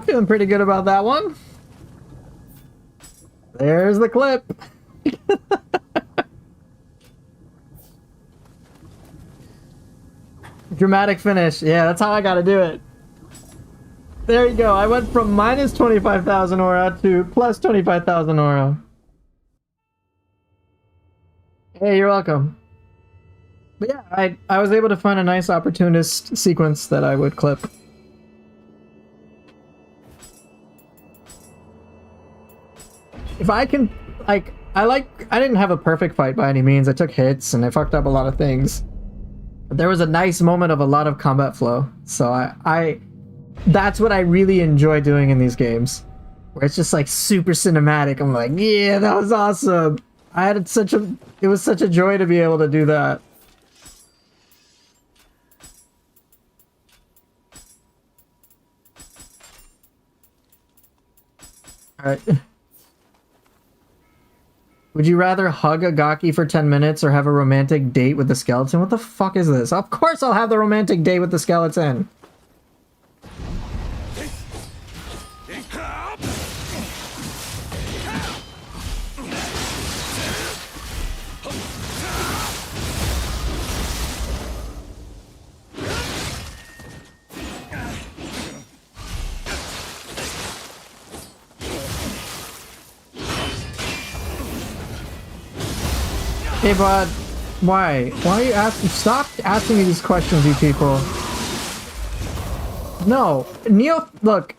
I'm feeling pretty good about that one. There's the clip. Dramatic finish. Yeah, that's how I gotta do it. There you go. I went from minus 25,000 aura to plus 25,000 aura. Hey, you're welcome. But yeah, I was able to find a nice opportunist sequence that I would clip. If I can, like, I didn't have a perfect fight by any means. I took hits and I fucked up a lot of things. But there was a nice moment of a lot of combat flow. So that's what I really enjoy doing in these games. Where it's just like super cinematic. I'm like, yeah, that was awesome. It was such a joy to be able to do that. Alright. Would you rather hug a Gaki for 10 minutes or have a romantic date with the skeleton? What the fuck is this? Of course I'll have the romantic date with the skeleton! Hey bud, why? Why are you asking? Stop asking me these questions, you people. No, Nioh, look.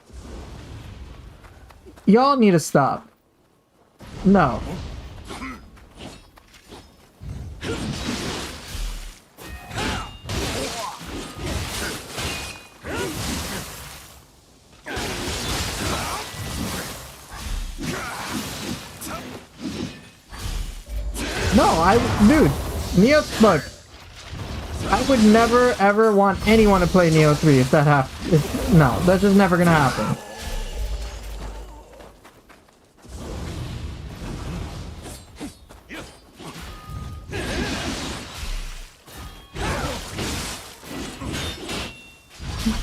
Y'all need to stop. No. No, dude, Nioh, look, I would never ever want anyone to play Nioh 3 if that happens. No, that's just never gonna happen.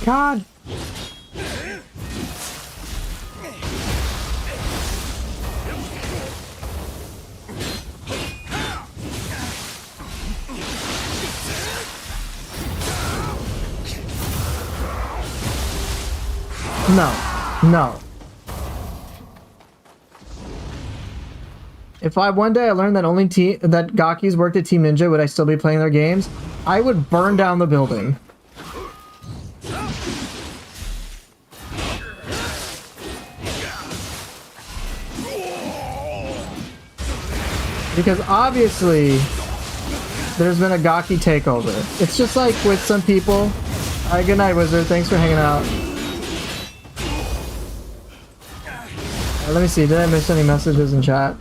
God. No. If one day I learned that that Gakis worked at Team Ninja, would I still be playing their games? I would burn down the building. Because obviously, there's been a Gaki takeover. It's just like with some people. Alright, good night, Wizard. Thanks for hanging out. Let me see, did I miss any messages in chat?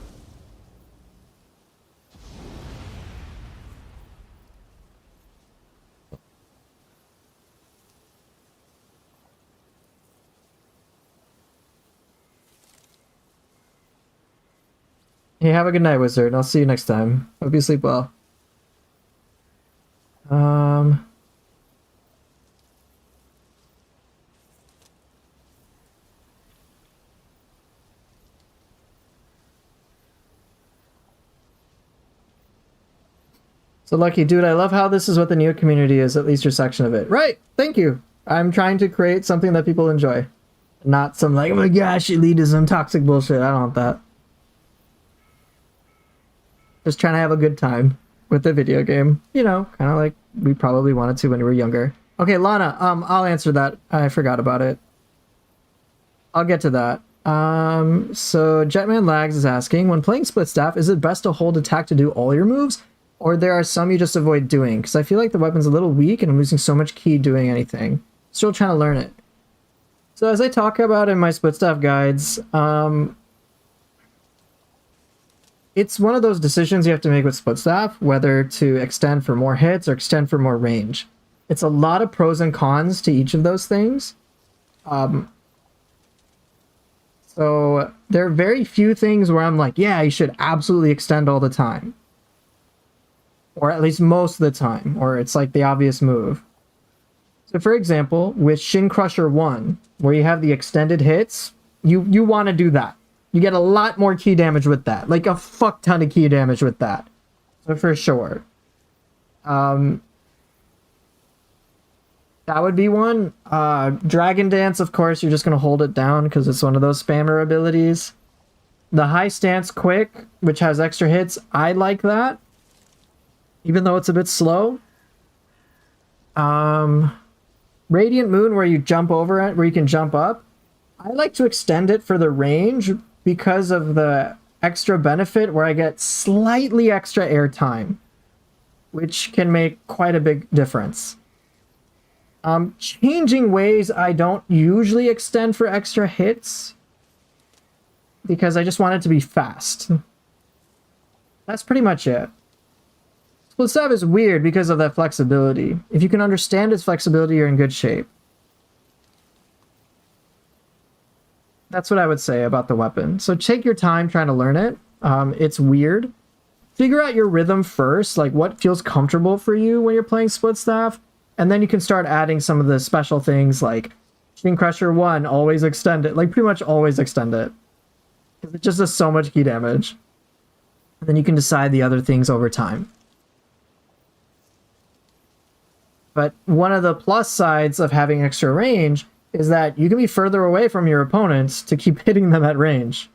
Hey, have a good night, Wizard. I'll see you next time. Hope you sleep well. So Lucky, dude, I love how this is what the Nioh community is, at least your section of it. Right, thank you. I'm trying to create something that people enjoy. Not some like, oh my gosh, elitism, toxic bullshit. I don't want that. Just trying to have a good time with the video game. You know, kind of like we probably wanted to when we were younger. Okay, Lana, I'll answer that. I forgot about it. I'll get to that. So Jetman Lags is asking, when playing split staff, is it best to hold attack to do all your moves? Or there are some you just avoid doing? Because I feel like the weapon's a little weak and I'm losing so much ki doing anything. Still trying to learn it. So as I talk about in my split staff guides, it's one of those decisions you have to make with split staff, whether to extend for more hits or extend for more range. It's a lot of pros and cons to each of those things. So there are very few things where I'm like, yeah, you should absolutely extend all the time. Or at least most of the time, or it's like the obvious move. So for example, with Shin Crusher 1, where you have the extended hits, you want to do that. You get a lot more key damage with that. Like a fuck ton of key damage with that. So for sure. That would be one. Dragon Dance, of course, you're just going to hold it down because it's one of those spammer abilities. The High Stance Quick, which has extra hits, I like that. Even though it's a bit slow. Radiant Moon, where you jump over it, where you can jump up. I like to extend it for the range because of the extra benefit where I get slightly extra air time, which can make quite a big difference. Changing Ways, I don't usually extend for extra hits because I just want it to be fast. That's pretty much it. Split Stab is weird because of that flexibility. If you can understand its flexibility, you're in good shape. That's what I would say about the weapon. So take your time trying to learn it. It's weird. Figure out your rhythm first, like what feels comfortable for you when you're playing Split Staff, and then you can start adding some of the special things like Shin Crusher 1, always extend it. Like pretty much always extend it. Because it just does so much key damage. And then you can decide the other things over time. But one of the plus sides of having extra range is that you can be further away from your opponents to keep hitting them at range.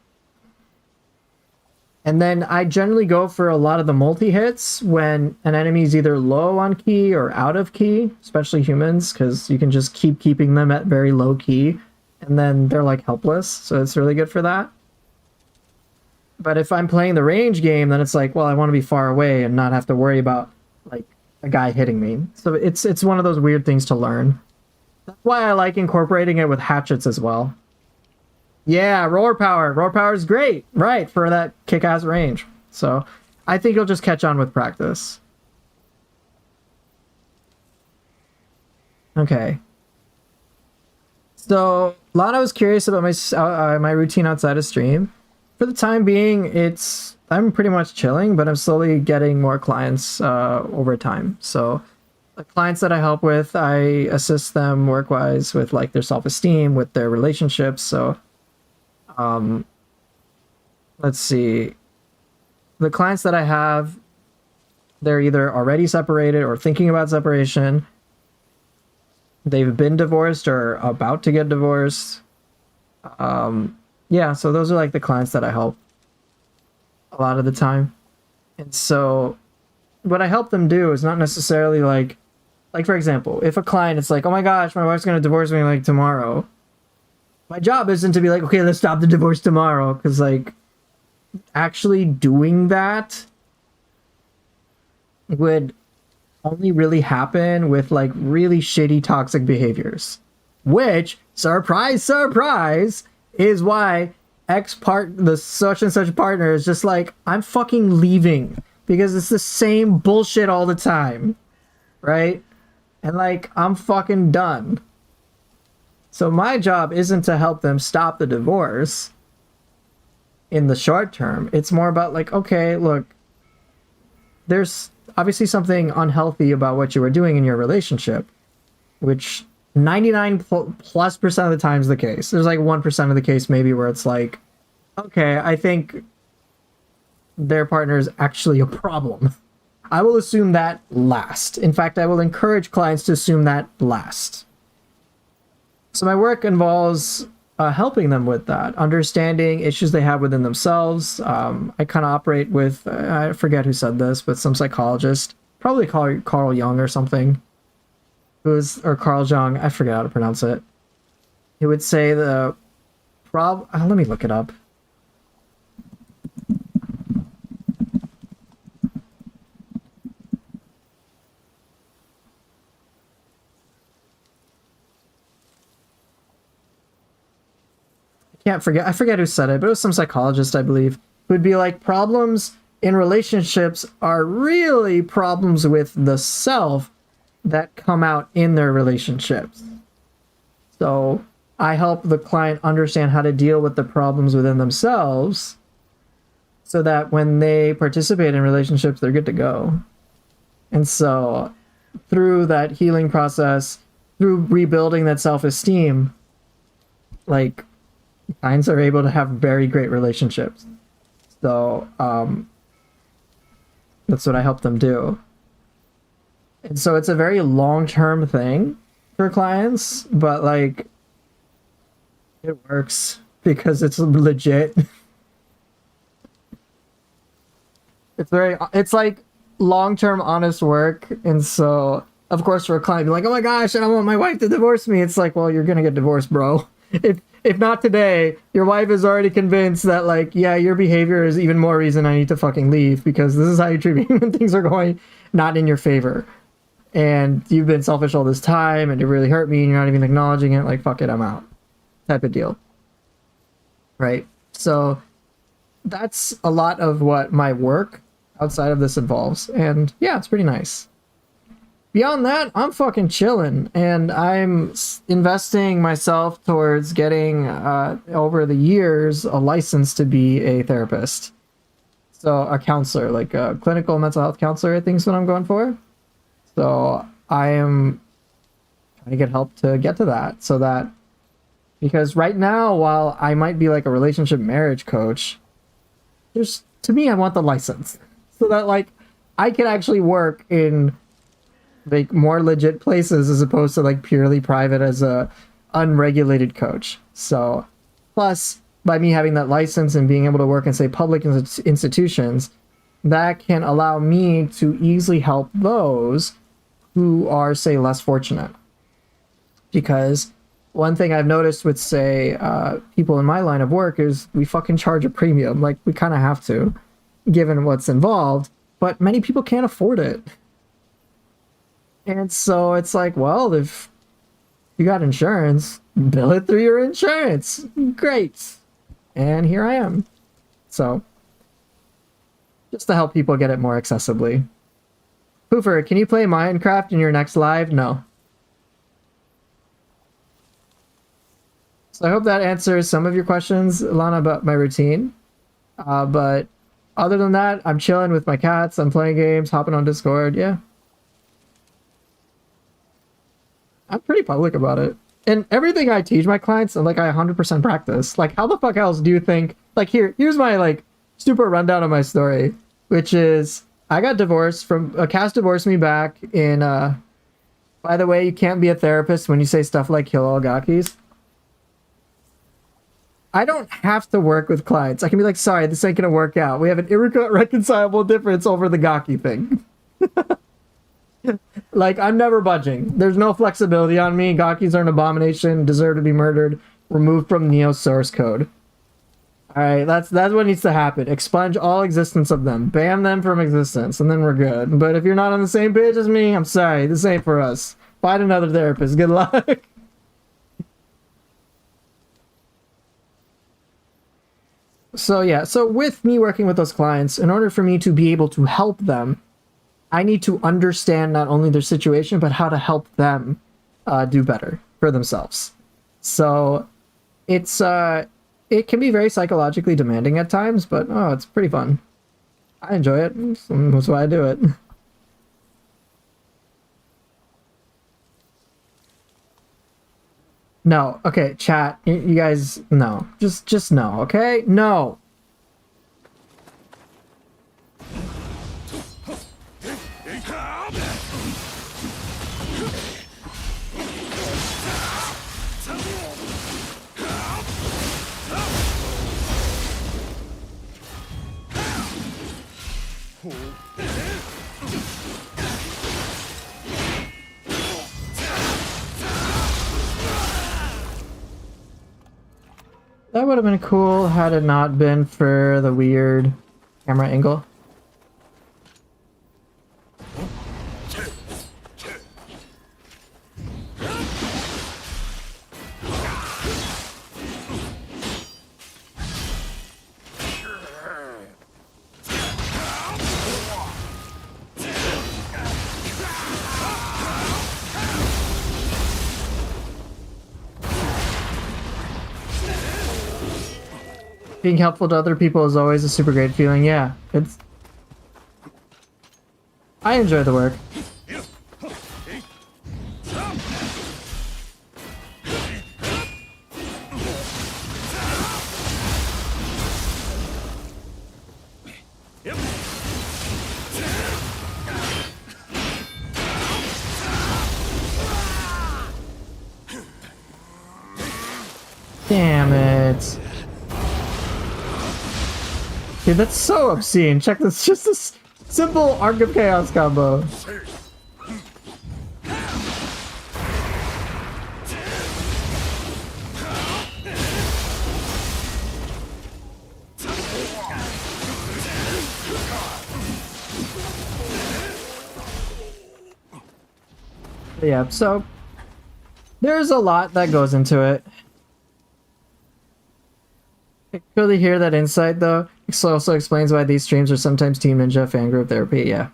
And then I generally go for a lot of the multi-hits when an enemy is either low on key or out of key, especially humans, because you can just keep keeping them at very low key, and then they're like helpless, so it's really good for that. But if I'm playing the range game, then it's like, well, I want to be far away and not have to worry about like a guy hitting me. So it's one of those weird things to learn. That's why I like incorporating it with hatchets as well. Yeah, roar power. Roar power is great, right, for that kick-ass range. So I think you'll just catch on with practice. Okay. So Lana was curious about my routine outside of stream. For the time being, I'm pretty much chilling, but I'm slowly getting more clients over time. So the clients that I help with, I assist them work-wise with like their self-esteem, with their relationships. So let's see. The clients that I have, they're either already separated or thinking about separation. They've been divorced or about to get divorced. Yeah, so those are like the clients that I help a lot of the time. And so what I help them do is not necessarily like for example, if a client is like, oh my gosh, my wife's going to divorce me like tomorrow. My job isn't to be like, okay, let's stop the divorce tomorrow. Because like actually doing that would only really happen with like really shitty toxic behaviors. Which, surprise, surprise, is why the such and such partner is just like, I'm fucking leaving because it's the same bullshit all the time, right? And like, I'm fucking done. So my job isn't to help them stop the divorce in the short term. It's more about like, okay, look, there's obviously something unhealthy about what you were doing in your relationship, which 99+% of the time is the case. There's like 1% of the case maybe where it's like, okay, I think their partner is actually a problem. I will assume that last. In fact, I will encourage clients to assume that last. So my work involves helping them with that, understanding issues they have within themselves. I kind of operate with, I forget who said this, but some psychologist, probably Carl Jung or something. Or Carl Jung, I forget how to pronounce it. He would say let me look it up. I forget who said it, but it was some psychologist, I believe, who would be like, problems in relationships are really problems with the self that come out in their relationships. So I help the client understand how to deal with the problems within themselves so that when they participate in relationships, they're good to go. And so through that healing process, through rebuilding that self-esteem, like, clients are able to have very great relationships. So that's what I help them do. And so it's a very long-term thing for clients, but like it works because it's legit. It's like long-term honest work. And so of course for a client be like, oh my gosh, I don't want my wife to divorce me. It's like, well, you're gonna get divorced, bro. If not today, your wife is already convinced that, like, yeah, your behavior is even more reason I need to fucking leave because this is how you treat me when things are going not in your favor. And you've been selfish all this time and it really hurt me and you're not even acknowledging it. Like, fuck it, I'm out. Type of deal. Right? So that's a lot of what my work outside of this involves. And yeah, it's pretty nice. Beyond that, I'm fucking chilling, and I'm investing myself towards getting, over the years, a license to be a therapist. So a counselor, like a clinical mental health counselor, I think is what I'm going for. So I am trying to get help to get to that, so that, because right now, while I might be like a relationship marriage coach, to me, I want the license so that, like, I can actually work in like more legit places as opposed to like purely private as a unregulated coach. So plus by me having that license and being able to work in, say, public institutions, that can allow me to easily help those who are, say, less fortunate. Because one thing I've noticed with, say, people in my line of work is we fucking charge a premium. Like, we kind of have to, given what's involved, but many people can't afford it. And so it's like, well, if you got insurance, bill it through your insurance. Great. And here I am. So, just to help people get it more accessibly. Poofer, can you play Minecraft in your next live? No. So I hope that answers some of your questions, Lana, about my routine. But other than that, I'm chilling with my cats. I'm playing games, hopping on Discord. Yeah. I'm pretty public about it. And everything I teach my clients, like, I 100% practice. Like, how the fuck else do you think... Like, here's my, like, super rundown of my story. Which is, I got divorced from... Cass divorced me back in... By the way, you can't be a therapist when you say stuff like kill all Gakis. I don't have to work with clients. I can be like, sorry, this ain't gonna work out. We have an irreconcilable difference over the Gaki thing. Like, I'm never budging. There's no flexibility on me. Gakis are an abomination, deserve to be murdered, removed from Nioh source code. Alright, that's what needs to happen. Expunge all existence of them. Ban them from existence, and then we're good. But if you're not on the same page as me, I'm sorry. This ain't for us. Find another therapist. Good luck. So yeah, so with me working with those clients, in order for me to be able to help them, I need to understand not only their situation, but how to help them do better for themselves. So it's it can be very psychologically demanding at times, but it's pretty fun. I enjoy it. That's why I do it. No, okay, chat. You guys, no, just no, okay? No. That would have been cool had it not been for the weird camera angle. Being helpful to other people is always a super great feeling. Yeah, I enjoy the work. Damn it. Dude, that's so obscene. Check this. Just this simple Arc of Chaos combo. Yeah, so there's a lot that goes into it. I clearly hear that insight though. It also explains why these streams are sometimes Team Ninja fan group therapy. Yeah.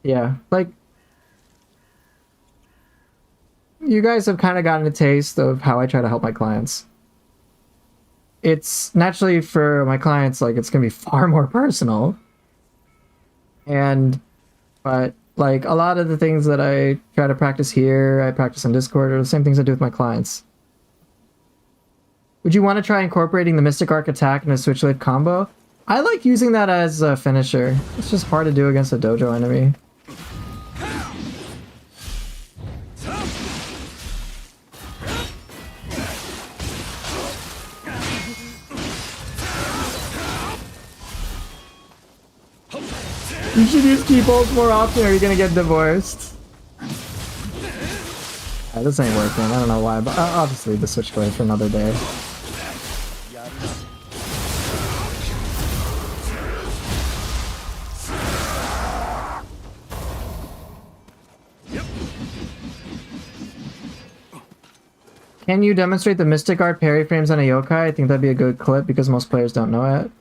Yeah, like you guys have kind of gotten a taste of how I try to help my clients. It's naturally for my clients, like it's gonna be far more personal. But like a lot of the things that I try to practice here, I practice on Discord, are the same things I do with my clients. Would you want to try incorporating the Mystic Arc attack in a Switch Leaf combo? I like using that as a finisher. It's just hard to do against a dojo enemy. You should use keyboards more often or you're gonna get divorced. This ain't working. I don't know why, but obviously the Switch Blade for another day. Can you demonstrate the Mystic Art parry frames on a yokai? I think that'd be a good clip because most players don't know it.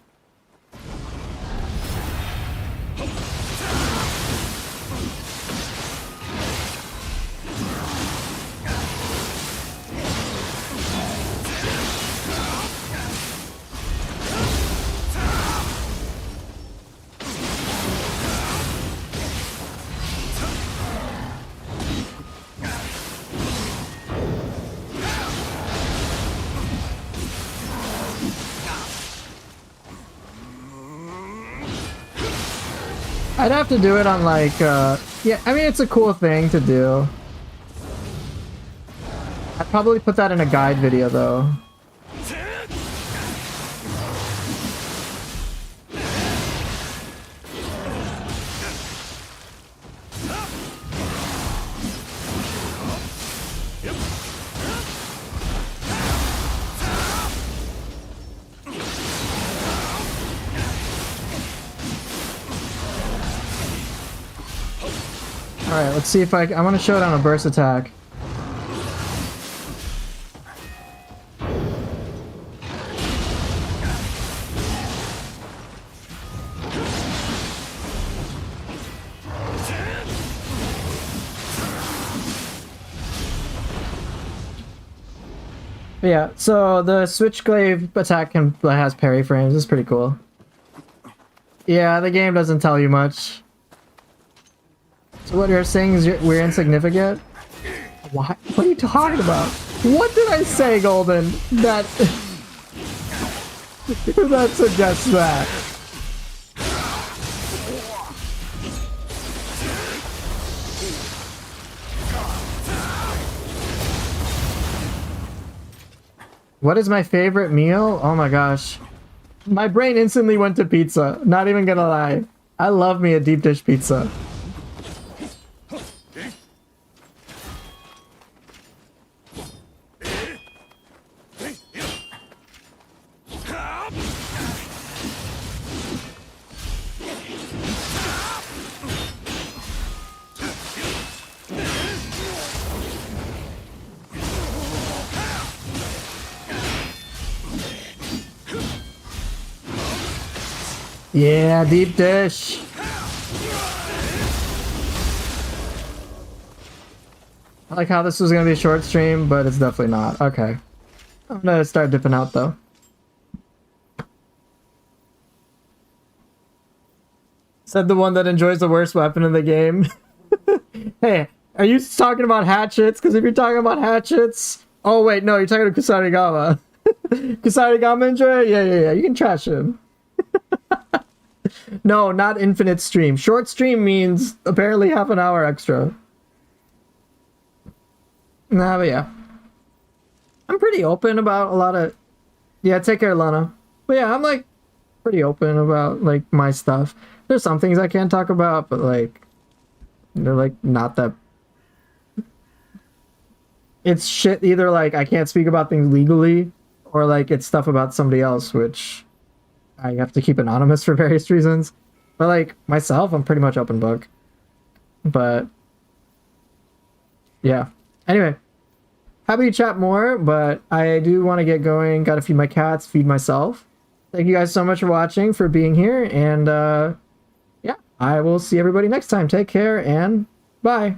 I'd have to do it on like, yeah, I mean, it's a cool thing to do. I'd probably put that in a guide video though. Alright, let's see if I want to show it on a burst attack. But yeah, so the Switchglaive attack has parry frames. It's pretty cool. Yeah, the game doesn't tell you much. So what you're saying is we're insignificant? What? What are you talking about? What did I say, Golden? That that suggests that. What is my favorite meal? Oh my gosh. My brain instantly went to pizza. Not even gonna lie. I love me a deep dish pizza. Yeah, deep dish. I like how this was gonna be a short stream, but it's definitely not. Okay. I'm gonna start dipping out though. Said the one that enjoys the worst weapon in the game. Hey, are you talking about hatchets? Because if you're talking about hatchets... Oh wait, no, you're talking about Kusarigama. Kusarigama enjoy it? Yeah, you can trash him. No, not infinite stream. Short stream means apparently half an hour extra. Nah, but yeah. I'm pretty open about a lot of. Yeah, take care, Lana. But yeah, I'm like pretty open about like my stuff. There's some things I can't talk about, but like they're like not that. It's shit. Either like I can't speak about things legally, or like it's stuff about somebody else, which I have to keep anonymous for various reasons. But like myself, I'm pretty much open book. But yeah. Anyway, happy to chat more, but I do want to get going. Got to feed my cats, feed myself. Thank you guys so much for watching, for being here, and yeah, I will see everybody next time. Take care and bye.